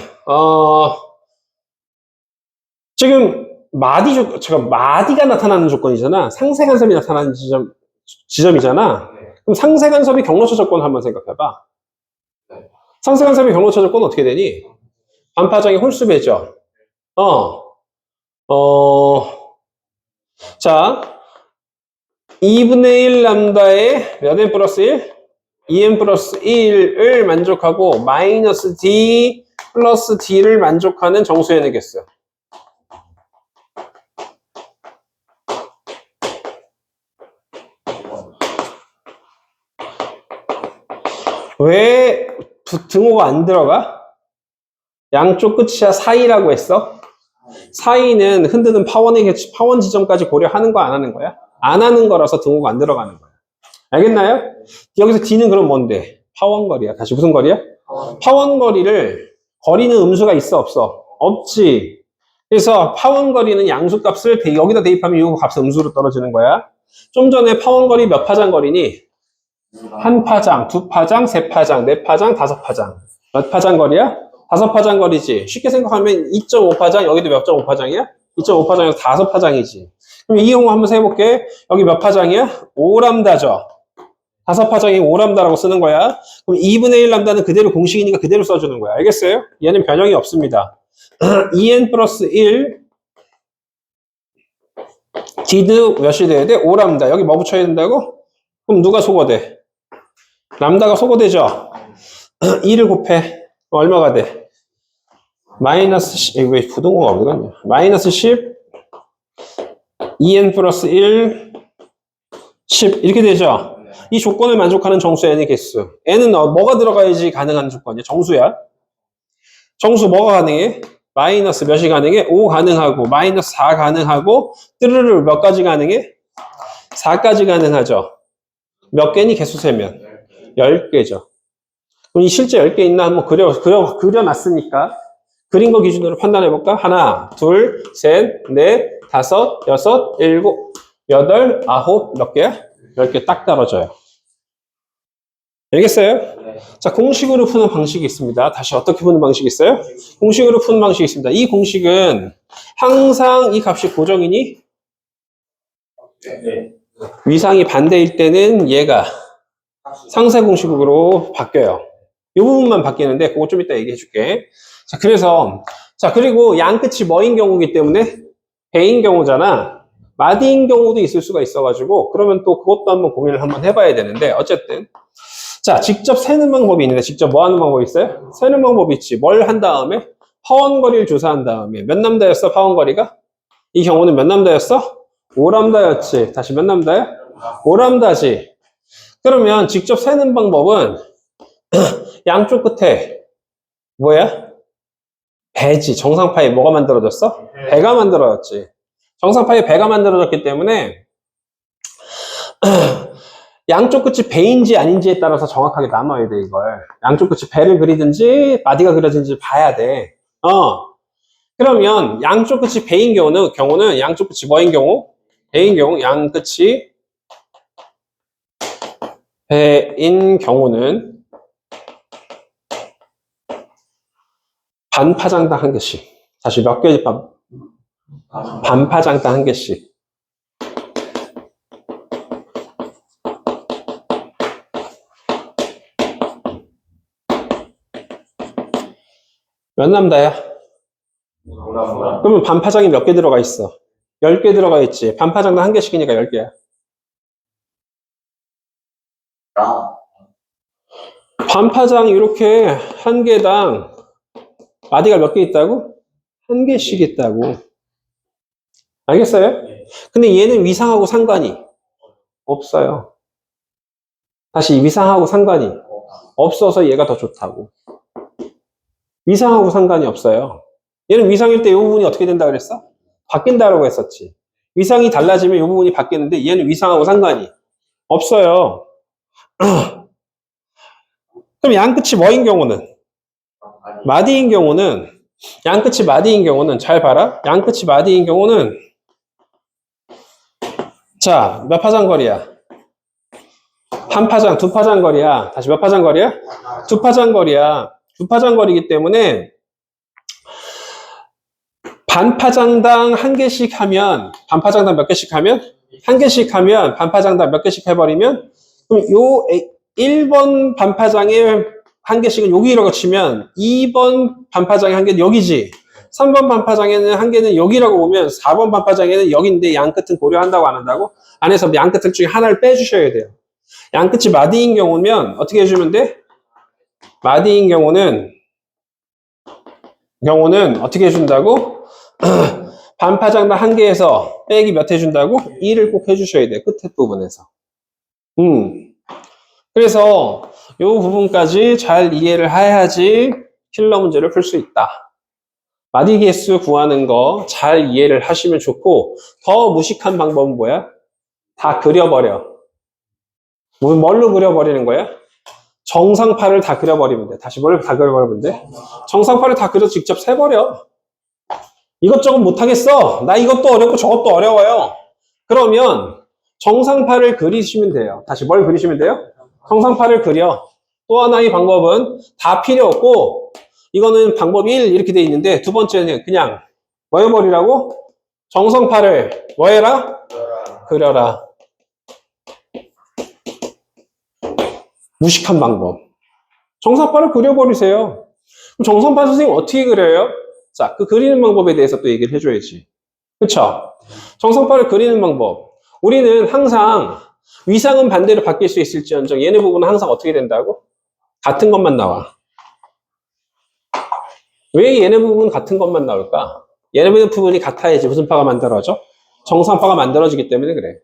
지금 마디가 나타나는 조건이잖아. 상세 간섭이 나타나는 지점이잖아. 그럼 상세 간섭이 경로처 조건을 한번 생각해봐. 상세 간섭이 경로처 조건은 어떻게 되니? 반파장이 홀수배죠. 자, 2분의 1 람다에 몇 n 플러스 1? 2n 플러스 1을 만족하고 마이너스 d 플러스 d를 만족하는 정수의 개수. 왜 등호가 안 들어가? 양쪽 끝이야 사이라고 했어? 사이는 흔드는 파원 지점까지 고려하는 거 안 하는 거야? 안 하는 거라서 등호가 안 들어가는 거야. 알겠나요? 여기서 D는 그럼 뭔데? 파원 거리야. 다시 무슨 거리야? 파원 거리를 거리는 음수가 있어 없어? 없지. 그래서 파원 거리는 양수 값을 여기다 대입하면 이 값은 음수로 떨어지는 거야. 좀 전에 파원 거리 몇 파장 거리니? 한 파장, 두 파장, 세 파장, 네 파장, 다섯 파장. 몇 파장 거리야? 다섯 파장 거리지. 쉽게 생각하면 2.5파장, 여기도 몇 점 5파장이야? 2.5파장에서 다섯 파장이지. 그럼 이 경우 한번 해볼게. 여기 몇 파장이야? 5람다죠. 다섯 파장이 5람다라고 쓰는 거야. 그럼 2분의 1 람다는 그대로 공식이니까 그대로 써주는 거야. 알겠어요? 얘는 변형이 없습니다. 2n 플러스 1 디드 몇이 돼야 돼? 5람다. 여기 뭐 붙여야 된다고? 그럼 누가 소거돼? 람다가 소거되죠? 2를 곱해. 얼마가 돼? 마이너스 10, 왜 부동호가 어디 갔냐? 마이너스 10, 2n 플러스 1, 10. 이렇게 되죠? 이 조건을 만족하는 정수 n의 개수. n은 뭐가 들어가야지 가능한 조건이야? 정수야. 정수 뭐가 가능해? 마이너스 몇이 가능해? 5 가능하고, 마이너스 4 가능하고, 뜨르르 몇 가지 가능해? 4까지 가능하죠. 몇 개니 개수 세면? 10개죠. 그럼 이 실제 10개 있나 한번 그려놨으니까 그린 거 기준으로 판단해볼까? 하나, 둘, 셋, 넷, 다섯, 여섯, 일곱, 여덟, 아홉, 몇 개야? 10개 딱 떨어져요. 알겠어요? 네. 자, 공식으로 푸는 방식이 있습니다. 다시 어떻게 푸는 방식이 있어요? 공식으로 푸는 방식이 있습니다. 이 공식은 항상 이 값이 고정이니? 네. 위상이 반대일 때는 얘가 상세 공식으로 바뀌어요. 이 부분만 바뀌는데 그거 좀 이따 얘기해 줄게. 자, 그리고 양 끝이 뭐인 경우이기 때문에 배인 경우잖아. 마디인 경우도 있을 수가 있어가지고 그러면 또 그것도 한번 고민을 한번 해봐야 되는데 어쨌든 자, 직접 세는 방법이 있는데 직접 뭐 하는 방법이 있어요? 세는 방법이 있지. 뭘 한 다음에 파원거리를 조사한 다음에 몇 람다였어? 파원거리가? 이 경우는 몇 람다였어? 5람다였지. 다시 몇 람다야? 5람다지. 그러면 직접 세는 방법은 양쪽 끝에 뭐야? 배지. 정상파에 뭐가 만들어졌어? 배가 만들어졌지. 정상파에 배가 만들어졌기 때문에 양쪽 끝이 배인지 아닌지에 따라서 정확하게 나눠야 돼, 이걸. 양쪽 끝이 배를 그리든지 마디가 그려진지 봐야 돼. 그러면 양쪽 끝이 배인 경우는 양쪽 끝이 뭐인 경우? 배인 경우, 양 끝이 배인 경우는 반파장당 한 개씩. 다시 몇 개, 반파장당 한 개씩. 몇 람다야? 그러면 반파장이 몇 개 들어가 있어? 10개 들어가 있지. 반파장당 한 개씩이니까 10개야. 반파장 이렇게 한 개당 마디가 몇 개 있다고? 한 개씩 있다고. 알겠어요? 근데 얘는 위상하고 상관이 없어요. 다시 위상하고 상관이 없어서 얘가 더 좋다고. 위상하고 상관이 없어요. 얘는 위상일 때 이 부분이 어떻게 된다 그랬어? 바뀐다라고 했었지. 위상이 달라지면 이 부분이 바뀌는데 얘는 위상하고 상관이 없어요. 그럼 양 끝이 뭐인 경우는? 마디인 경우는 양 끝이 마디인 경우는 잘 봐라. 양 끝이 마디인 경우는 자, 몇 파장 거리야? 한 파장, 두 파장 거리야. 다시 몇 파장 거리야? 두 파장 거리야. 두 파장 거리이기 때문에 반파장당 한 개씩 하면 반파장당 몇 개씩 하면 한 개씩 하면 반파장당 몇 개씩 해버리면 그럼 요 1번 반파장에 한 개씩은 여기라고 치면 2번 반파장에 한 개는 여기지. 3번 반파장에는 한 개는 여기라고 보면 4번 반파장에는 여기인데 양 끝은 고려한다고 안 한다고? 안에서 양 끝을 중에 하나를 빼주셔야 돼요. 양 끝이 마디인 경우면 어떻게 해주면 돼? 마디인 경우는 어떻게 해준다고? 반파장당 한 개에서 빼기 몇 해준다고? 2를 꼭 해주셔야 돼. 끝에 부분에서. 그래서 이 부분까지 잘 이해를 해야지 킬러 문제를 풀 수 있다. 마디 개수 구하는 거 잘 이해를 하시면 좋고 더 무식한 방법은 뭐야? 다 그려버려. 뭘로 그려버리는 거야? 정상파를 다 그려버리면 돼. 다시 뭘 다 그려버리면 돼? 정상파를 다 그려 직접 세버려. 이것저것 못하겠어. 나 이것도 어렵고 저것도 어려워요. 그러면 정상파를 그리시면 돼요. 다시 뭘 그리시면 돼요? 정상파를 그려. 또 하나의 방법은 다 필요 없고, 이거는 방법 1 이렇게 돼 있는데, 두 번째는 그냥 뭐 해버리라고? 정성파를 뭐 해라? 그려라. 무식한 방법. 정상파를 그려버리세요. 그럼 정상파 선생님 어떻게 그려요? 자, 그 그리는 방법에 대해서 또 얘기를 해줘야지. 그쵸? 정상파를 그리는 방법. 우리는 항상 위상은 반대로 바뀔 수 있을지언정 얘네 부분은 항상 어떻게 된다고? 같은 것만 나와. 왜 얘네 부분은 같은 것만 나올까? 얘네 부분이 같아야지 무슨 파가 만들어져? 정상파가 만들어지기 때문에 그래.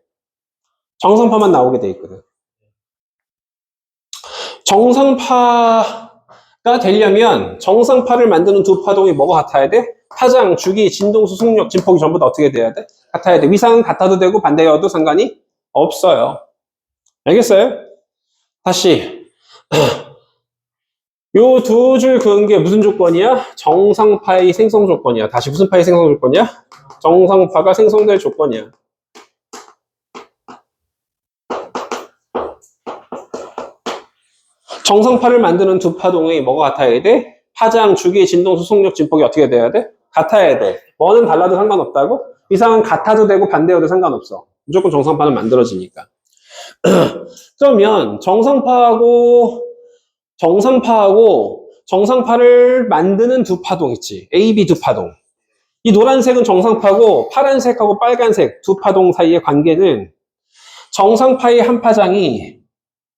정상파만 나오게 돼 있거든. 정상파가 되려면 정상파를 만드는 두 파동이 뭐가 같아야 돼? 파장, 주기, 진동수, 속력, 진폭이 전부 다 어떻게 돼야 돼? 같아야 돼. 위상은 같아도 되고 반대여도 상관이 없어요. 알겠어요? 다시 요 두 줄 그은 게 무슨 조건이야? 정상파의 생성 조건이야. 다시 무슨 파의 생성 조건이야? 정상파가 생성될 조건이야. 정상파를 만드는 두 파동이 뭐가 같아야 돼? 파장, 주기, 진동수, 속력, 진폭이 어떻게 돼야 돼? 같아야 돼. 뭐는 달라도 상관없다고? 이상은 같아도 되고 반대여도 상관없어. 무조건 정상파는 만들어지니까. 그러면 정상파하고 정상파를 만드는 두 파동 있지. A, B 두 파동. 이 노란색은 정상파고 파란색하고 빨간색 두 파동 사이의 관계는 정상파의 한 파장이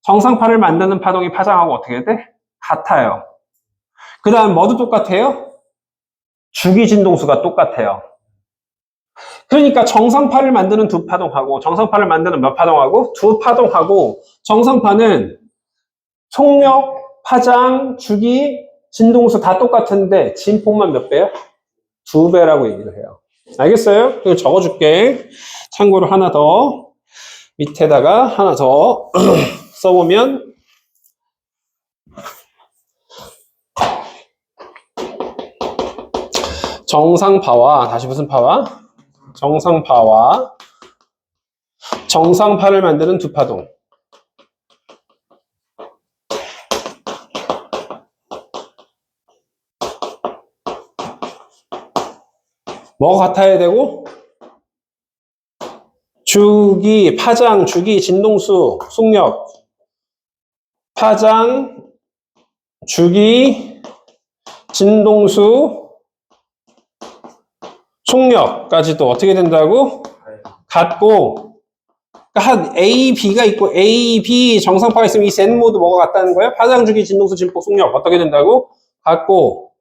정상파를 만드는 파동의 파장하고 어떻게 돼? 같아요. 그 다음 뭐도 똑같아요? 주기 진동수가 똑같아요. 그러니까 정상파를 만드는 두 파동하고 정상파를 만드는 몇 파동하고? 두 파동하고 정상파는 속력, 파장, 주기, 진동수 다 똑같은데 진폭만 몇 배야? 2배라고 얘기를 해요. 알겠어요? 이거 적어줄게. 참고로 하나 더 밑에다가 하나 더 써보면 정상파와 다시 무슨 파와? 정상파와 정상파를 만드는 두 파동. 뭐가 같아야 되고? 주기, 파장, 주기, 진동수, 속력. 파장, 주기, 진동수, 속력까지도 어떻게 된다고? 같고, 그러니까 한 A, B가 있고 A, B 정상파가 있으면 이 셋 모두 뭐가 같다는 거야? 파장, 주기, 진동수, 진폭, 속력 어떻게 된다고? 같고,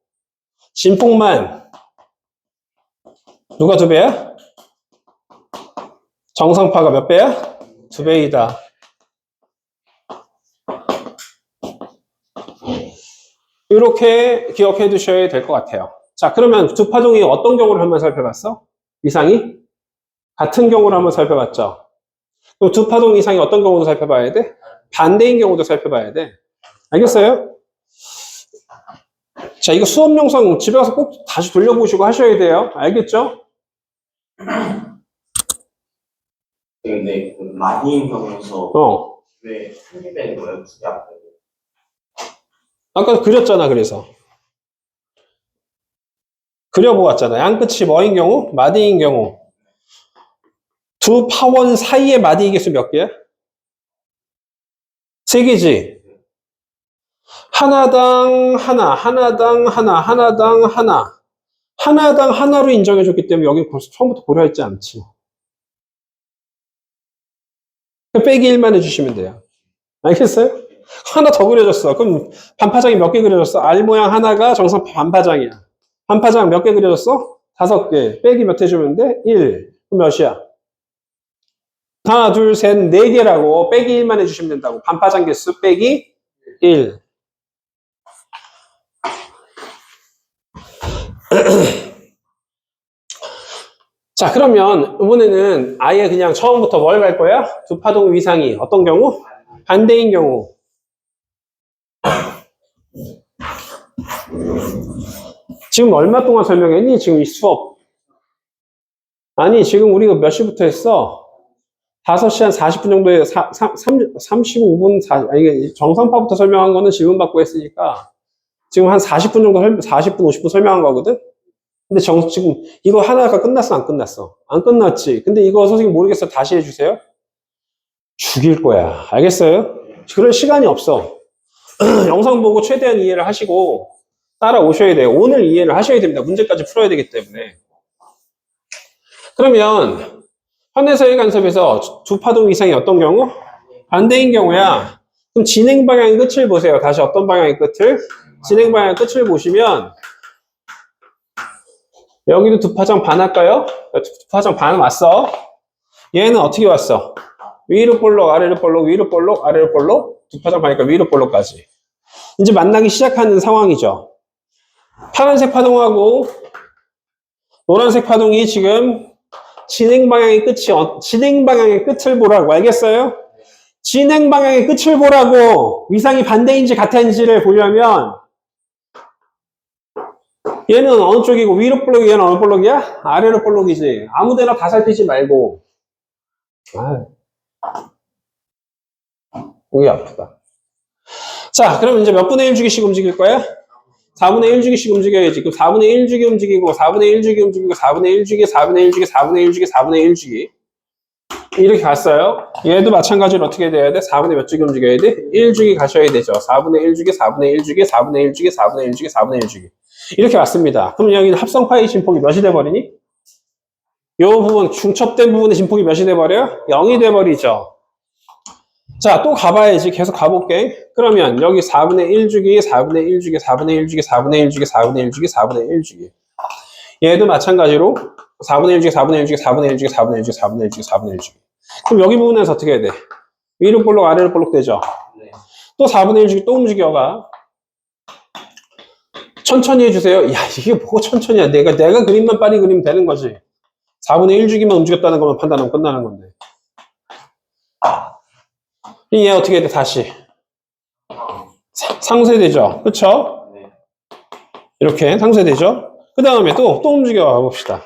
진폭만 누가 2배야? 정상파가 몇 배야? 2배이다. 이렇게 기억해 두셔야 될 것 같아요. 자, 그러면 두 파동이 어떤 경우를 한번 살펴봤어? 위상이? 같은 경우를 한번 살펴봤죠. 그럼 두 파동 이상이 어떤 경우도 살펴봐야 돼? 반대인 경우도 살펴봐야 돼. 알겠어요? 자, 이거 수업 영상 집에 가서 꼭 다시 돌려보시고 하셔야 돼요. 알겠죠? 근데 그 많이인 경우에서 왜 한개 빼는 거예요? 두개 안 빼고? 아까 그렸잖아, 그래서. 그려보았잖아. 양끝이 뭐인 경우? 마디인 경우. 두 파원 사이의 마디의 개수 몇 개야? 3개지? 하나당 하나, 하나당 하나, 하나당 하나. 하나당 하나로 인정해줬기 때문에 여기 처음부터 고려했지 않지. 빼기 1만 해주시면 돼요. 알겠어요? 하나 더 그려줬어. 그럼 반파장이 몇 개 그려졌어? R 모양 하나가 정상파 반파장이야. 반파장 몇 개 그려졌어? 5개. 빼기 몇 해주면 돼? 1. 그럼 몇이야? 하나, 둘, 셋, 4개라고 빼기 1만 해주시면 된다고. 반파장 개수 빼기 1. 자, 그러면 이번에는 아예 그냥 처음부터 뭘 갈 거야? 두 파동 위상이 어떤 경우? 반대인 경우. 지금 얼마 동안 설명했니? 지금 이 수업. 아니, 지금 우리가 몇 시부터 했어? 5시 한 40분 정도에 35분, 이게 정상파부터 설명한 거는 질문 받고 했으니까 지금 한 40분 정도, 40분, 50분 설명한 거거든? 근데 지금 이거 하나가 끝났어, 안 끝났어? 안 끝났지. 근데 이거 선생님 모르겠어. 다시 해주세요. 죽일 거야. 알겠어요? 그럴 시간이 없어. 영상 보고 최대한 이해를 하시고 따라오셔야 돼요. 오늘 이해를 하셔야 됩니다. 문제까지 풀어야 되기 때문에. 그러면 현대사회 간섭에서 두 파동 이상이 어떤 경우? 반대인 경우야. 그럼 진행 방향의 끝을 보세요. 다시 어떤 방향의 끝을? 진행 방향의 끝을 보시면 여기도 두 파장 반 할까요? 두 파장 반 왔어. 얘는 어떻게 왔어? 위로 볼록, 아래로 볼록, 위로 볼록, 아래로 볼록. 두 파장 반이니까 위로 볼록까지. 이제 만나기 시작하는 상황이죠. 파란색 파동하고 노란색 파동이 지금 진행 방향의 끝을 보라고. 알겠어요? 진행 방향의 끝을 보라고. 위상이 반대인지 같은지를 보려면 얘는 어느 쪽이고 위로 볼록이 얘는 어느 볼록이야? 아래로 볼록이지. 아무데나 다 살피지 말고. 여기 아프다. 자, 그럼 이제 몇 분의 1주기씩 움직일 거야? 4분의 1주기씩 움직여야지. 그럼 4분의 1주기 움직이고 4분의 1주기 움직이고 4분의 1주기 4분의 1주기 4분의 1주기 4분의 1주기 이렇게 갔어요. 얘도 마찬가지로 어떻게 돼야 돼? 4분의 몇 주기 움직여야 돼? 1주기 가셔야 되죠. 4분의 1주기 4분의 1주기 4분의 1주기 4분의 1주기 4분의 1주기 이렇게 왔습니다. 그럼 여기는 합성파의 진폭이 몇이 돼버리니? 이 부분 중첩된 부분의 진폭이 몇이 돼버려요? 0이 돼버리죠. 자, 또 가봐야지. 계속 가볼게. 그러면 여기 4분의 1주기, 4분의 1주기, 4분의 1주기, 4분의 1주기, 4분의 1주기, 4분의 1주기. 얘도 마찬가지로 4분의 1주기, 4분의 1주기, 4분의 1주기, 4분의 1주기, 4분의 1주기, 4분의 1주기. 그럼 여기 부분에서 어떻게 해야 돼? 위로 볼록, 아래로 볼록 되죠? 네. 또 4분의 1주기 또 움직여가. 천천히 해주세요. 야, 이게 뭐가 천천히야. 내가 그림만 빨리 그리면 되는 거지. 4분의 1주기만 움직였다는 것만 판단하면 끝나는 건데. 얘 어떻게 해야 돼? 다시 상쇄되죠? 그쵸? 네. 이렇게 상쇄되죠? 그 다음에 또 움직여 봅시다.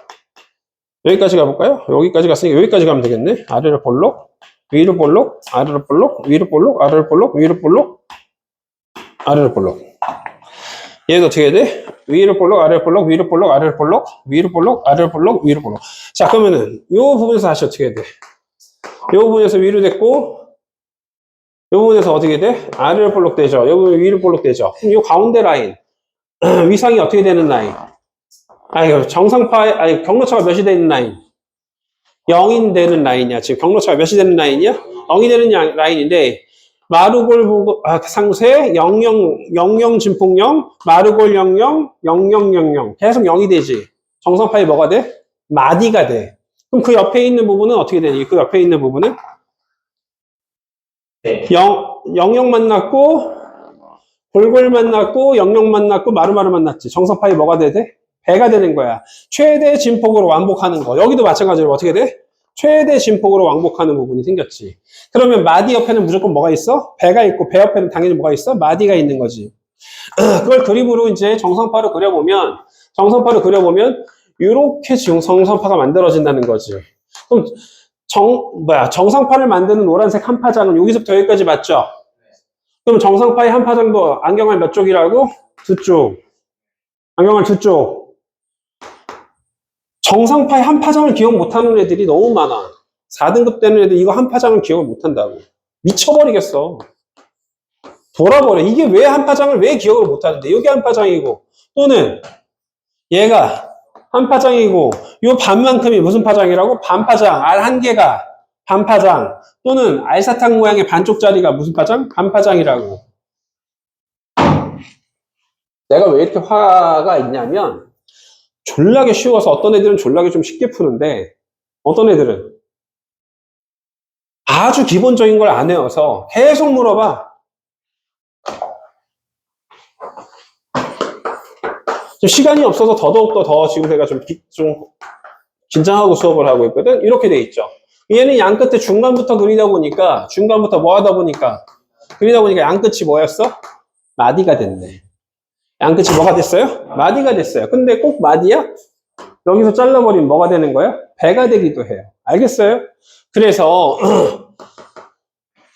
여기까지 가볼까요? 여기까지 갔으니까 여기까지 가면 되겠네. 아래로 볼록, 위로 볼록, 아래로 볼록, 위로 볼록, 아래로 볼록, 위로 볼록, 아래로 볼록. 얘도 어떻게 해야 돼? 위로 볼록, 아래로 볼록, 위로 볼록, 아래로 볼록, 위로 볼록, 아래로 볼록, 위로 볼록. 자, 그러면은 이 부분에서 다시 어떻게 해야 돼? 이 부분에서 위로 됐고 이 부분에서 어떻게 돼? 아래로 볼록 되죠. 여기 위로 볼록 되죠. 그럼 이 가운데 라인 위상이 어떻게 되는 라인? 정상파 경로차가 몇이 되는 라인? 0이 되는 라인이야. 지금 경로차가 몇이 되는 라인이야? 0이 되는 라인인데 마루골 상쇄 00 진폭 0 마루골 00 0000 계속 0이 되지. 정상파이 뭐가 돼? 마디가 돼. 그럼 그 옆에 있는 부분은 어떻게 되니? 그 옆에 있는 부분은 네. 00 만났고 골골 만났고 00 만났고 마루마루 만났지. 정상파이 뭐가 돼? 배가 되는 거야. 최대 진폭으로 왕복하는 거. 여기도 마찬가지로 어떻게 돼? 최대 진폭으로 왕복하는 부분이 생겼지. 그러면 마디 옆에는 무조건 뭐가 있어? 배가 있고 배 옆에는 당연히 뭐가 있어? 마디가 있는 거지. 그걸 그림으로 이제 정상파로 그려보면 이렇게 지금 정상파가 만들어진다는 거지. 그럼 정상파를 만드는 노란색 한 파장은 여기서부터 여기까지 맞죠? 그럼 정상파의 한 파장도 안경알 몇 쪽이라고? 2쪽. 안경알 2쪽. 정상파의 한 파장을 기억 못하는 애들이 너무 많아. 4등급 되는 애들 이거 한 파장을 기억을 못한다고. 미쳐버리겠어. 돌아버려. 이게 왜 한 파장을 왜 기억을 못하는데? 여기 한 파장이고 또는 얘가 한 파장이고 요 반만큼이 무슨 파장이라고? 반파장. 알 한 개가 반파장 또는 알사탕 모양의 반쪽짜리가 무슨 파장? 반파장이라고. 내가 왜 이렇게 화가 있냐면 졸라게 쉬워서 어떤 애들은 졸라게 좀 쉽게 푸는데 어떤 애들은 아주 기본적인 걸 안 외워서 계속 물어봐. 지금 시간이 없어서 더더욱더 더 지금 제가 좀 긴장하고 수업을 하고 있거든. 이렇게 돼 있죠. 얘는 양 끝에 중간부터 그리다 보니까 양 끝이 뭐였어? 마디가 됐네. 양 끝이 뭐가 됐어요? 마디가 됐어요. 근데 꼭 마디야? 여기서 잘라버리면 뭐가 되는 거야? 배가 되기도 해요. 알겠어요? 그래서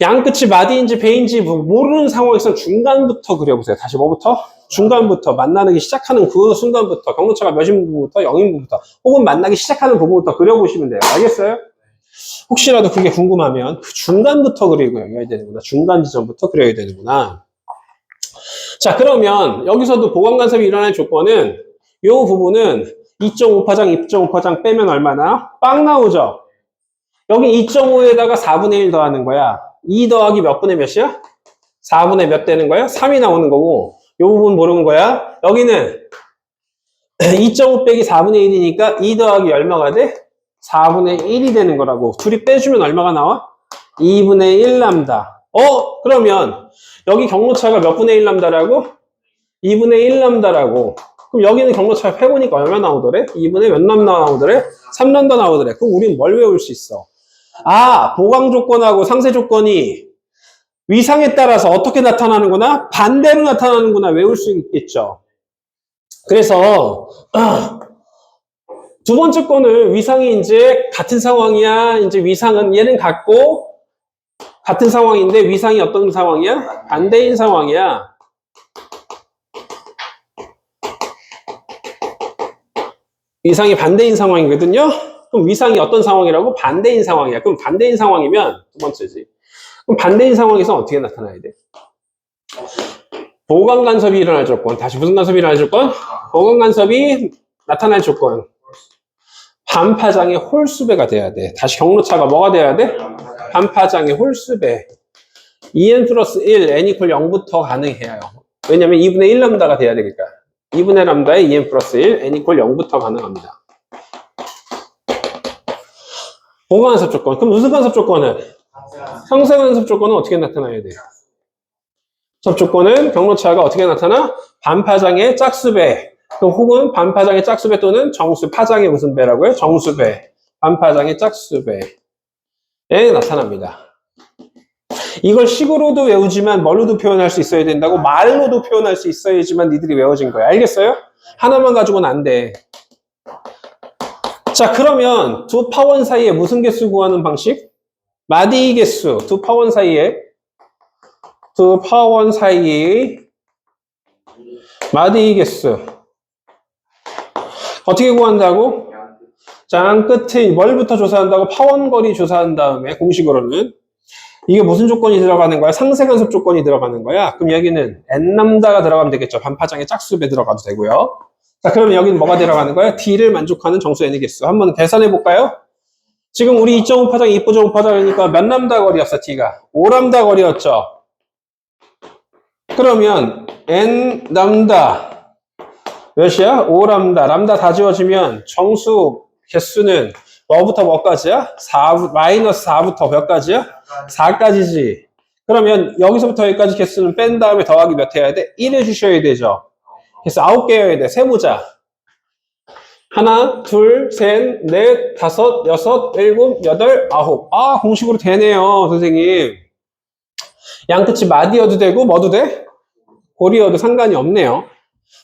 양 끝이 마디인지 배인지 모르는 상황에서 중간부터 그려보세요. 다시 뭐부터? 중간부터 만나기 시작하는 그 순간부터 경로차가 몇인 부분부터 0인 부분부터 혹은 만나기 시작하는 부분부터 그려보시면 돼요. 알겠어요? 혹시라도 그게 궁금하면 그 중간부터 그려야 되는구나. 중간 지점부터 그려야 되는구나. 자, 그러면 여기서도 보강간섭이 일어날 조건은 이 부분은 2.5파장, 2.5파장 빼면 얼마나? 빵 나오죠? 여기 2.5에다가 4분의 1 더하는 거야. 2 더하기 몇 분의 몇이야? 4분의 몇 되는 거야? 3이 나오는 거고 이 부분 모르는 거야. 여기는 2.5 빼기 4분의 1이니까 2 더하기 얼마가 돼? 4분의 1이 되는 거라고. 둘이 빼주면 얼마가 나와? 2분의 1 람다. 그러면 여기 경로차가 몇 분의 1 람다라고? 2분의 1 람다라고. 그럼 여기는 경로차를 해보니까 얼마 나오더래? 2분의 몇 람다 나오더래? 3 람다 나오더래. 그럼 우리는 뭘 외울 수 있어? 아, 보강 조건하고 상세 조건이 위상에 따라서 어떻게 나타나는구나? 반대로 나타나는구나. 외울 수 있겠죠. 그래서 두 번째 거는 위상이 이제 같은 상황이야. 이제 위상은 얘는 같고 같은 상황인데 위상이 어떤 상황이야? 반대인 상황이야. 위상이 반대인 상황이거든요. 그럼 위상이 어떤 상황이라고? 반대인 상황이야. 그럼 반대인 상황이면 두 번째지. 그럼 반대인 상황에서 어떻게 나타나야 돼? 보강 간섭이 일어날 조건. 다시 무슨 간섭이 일어날 조건? 보강 간섭이 나타날 조건. 반파장의 홀수배가 돼야 돼. 다시 경로차가 뭐가 돼야 돼? 반파장의 홀수배. 2n 플러스 1, n 이퀄 0부터 가능해요. 왜냐면 2분의 1 람다가 돼야 되니까. 2분의 람다에 2n 플러스 1, n 이퀄 0부터 가능합니다. 보강 간섭 조건. 그럼 무슨 간섭 조건은? 상세 간섭 조건은 어떻게 나타나야 돼요? 간섭 조건은 경로차가 어떻게 나타나? 반파장의 짝수배. 그럼 혹은 반파장의 짝수배 또는 정수, 파장의 무슨 배라고요? 정수배. 반파장의 짝수배에 나타납니다. 이걸 식으로도 외우지만 뭘로도 표현할 수 있어야 된다고? 말로도 표현할 수 있어야지만 니들이 외워진 거야. 알겠어요? 하나만 가지고는 안 돼. 자, 그러면 두 파원 사이에 무슨 개수 구하는 방식? 마디 개수. 두 파원 사이에 마디 개수. 어떻게 구한다고? 장 끝에 뭘부터 조사한다고? 파원거리 조사한 다음에 공식으로는 이게 무슨 조건이 들어가는 거야? 상세간섭 조건이 들어가는 거야. 그럼 여기는 n람다가 들어가면 되겠죠. 반파장의 짝수배 들어가도 되고요. 자, 그러면 여기는 뭐가 들어가는 거야? D를 만족하는 정수 n의 개수. 한번 계산해 볼까요? 지금 우리 2.5파장, 2.5파장이니까 몇 람다 거리였어, D가? 5람다 거리였죠. 그러면 n 람다 몇이야? 5람다. 람다 다 지워지면 정수 개수는 뭐부터 뭐까지야? 4, 마이너스 4부터 몇 가지야? 4까지지. 그러면 여기서부터 여기까지 개수는 뺀 다음에 더하기 몇 해야 돼? 1 해주셔야 되죠. 그래서 9개여야 돼. 세보자. 하나, 둘, 셋, 넷, 다섯, 여섯, 일곱, 여덟, 아홉. 아, 공식으로 되네요, 선생님. 양끝이 마디여도 되고 뭐도 돼? 고리여도 상관이 없네요.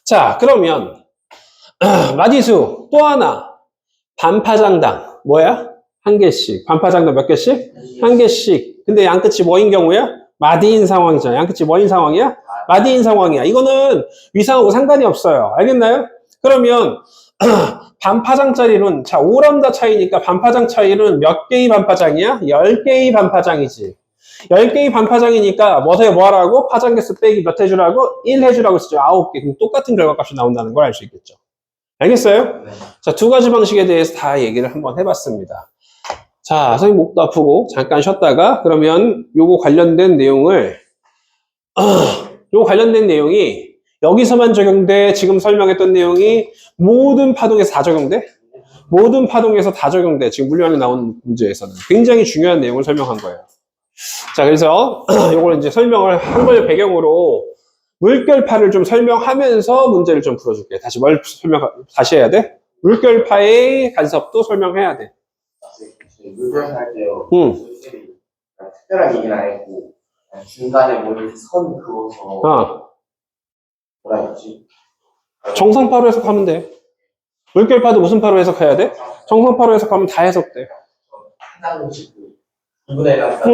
자, 그러면 마디수 또 하나. 반파장당 뭐야? 한 개씩. 반파장당 몇 개씩? 한 개씩. 근데 양끝이 뭐인 경우야? 마디인 상황이잖아. 양끝이 뭐인 상황이야? 마디인 상황이야. 이거는 위상하고 상관이 없어요. 알겠나요? 그러면 반파장짜리는 자 5람다 차이니까 반파장 차이는 몇 개의 반파장이야? 10개의 반파장이지. 10개의 반파장이니까 뭐해 뭐하라고? 파장 개수 빼기 몇 해주라고? 1 해주라고 쓰죠. 9개. 그럼 똑같은 결과값이 나온다는 걸 알 수 있겠죠. 알겠어요? 네. 자, 두 가지 방식에 대해서 다 얘기를 한번 해봤습니다. 자, 선생님 목도 아프고 잠깐 쉬었다가 그러면 요거 관련된 내용을 요거 관련된 내용이 여기서만 적용돼. 지금 설명했던 내용이 모든 파동에서 다 적용돼. 모든 파동에서 다 적용돼. 지금 물리학에 나온 문제에서는 굉장히 중요한 내용을 설명한 거예요. 자, 그래서 요걸 이제 설명을 한 걸 배경으로 물결파를 좀 설명하면서 문제를 좀 풀어줄게. 다시 다시 해야 돼? 물결파의 간섭도 설명해야 돼. 물건 할 때요. 특별한 얘기는 안 했고 중간에 뭐 이렇게 선 그어서 뭐라 했지? 정상파로 해석하면 돼. 물결파도 무슨 파로 해석해야 돼? 정상파로 해석하면 다 해석돼. 한 장씩 2분의 1 합니다.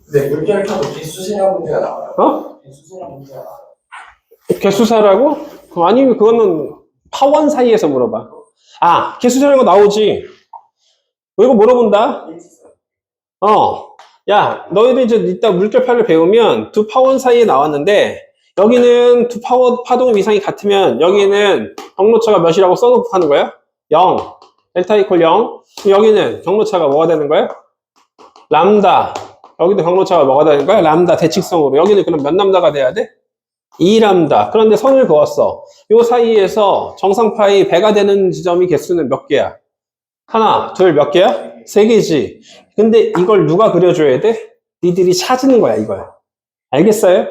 근데 물결켜도 개수세라 문제가 나와요. 개수세라 문제가 나와요. 개수사라고? 아니면 그거는 파원 사이에서 물어봐. 아, 개수사라는 거 나오지. 이거 물어본다? 야, 너희들 이제 이따 물결파를 배우면 두 파원 사이에 나왔는데, 여기는 두 파동 위상이 같으면, 여기는 경로차가 몇이라고 써놓고 하는 거야? 0. 델타 이퀄 0. 여기는 경로차가 뭐가 되는 거야? 람다. 여기도 경로차가 뭐가 되는 거야? 람다 대칙성으로. 여기는 그럼 몇 람다가 돼야 돼? 2람다. 그런데 선을 그었어. 요 사이에서 정상파이 배가 되는 지점이 개수는 몇 개야? 하나, 둘, 몇 개야? 3개지. 근데 이걸 누가 그려줘야 돼? 니들이 찾는 거야, 이걸. 알겠어요?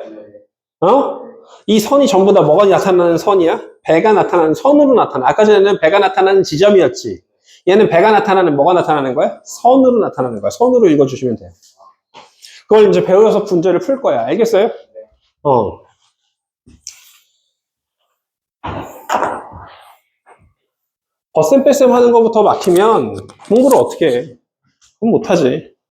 이 선이 전부 다 뭐가 나타나는 선이야? 배가 나타나는 선으로 나타나. 아까 전에는 배가 나타나는 지점이었지. 얘는 배가 나타나는 뭐가 나타나는 거야? 선으로 나타나는 거야. 선으로 읽어주시면 돼요. 그걸 이제 배워서 문제를 풀 거야. 알겠어요? 덧셈 뺄셈 하는 것부터 막히면 공부를 어떻게 해? 그럼 못하지.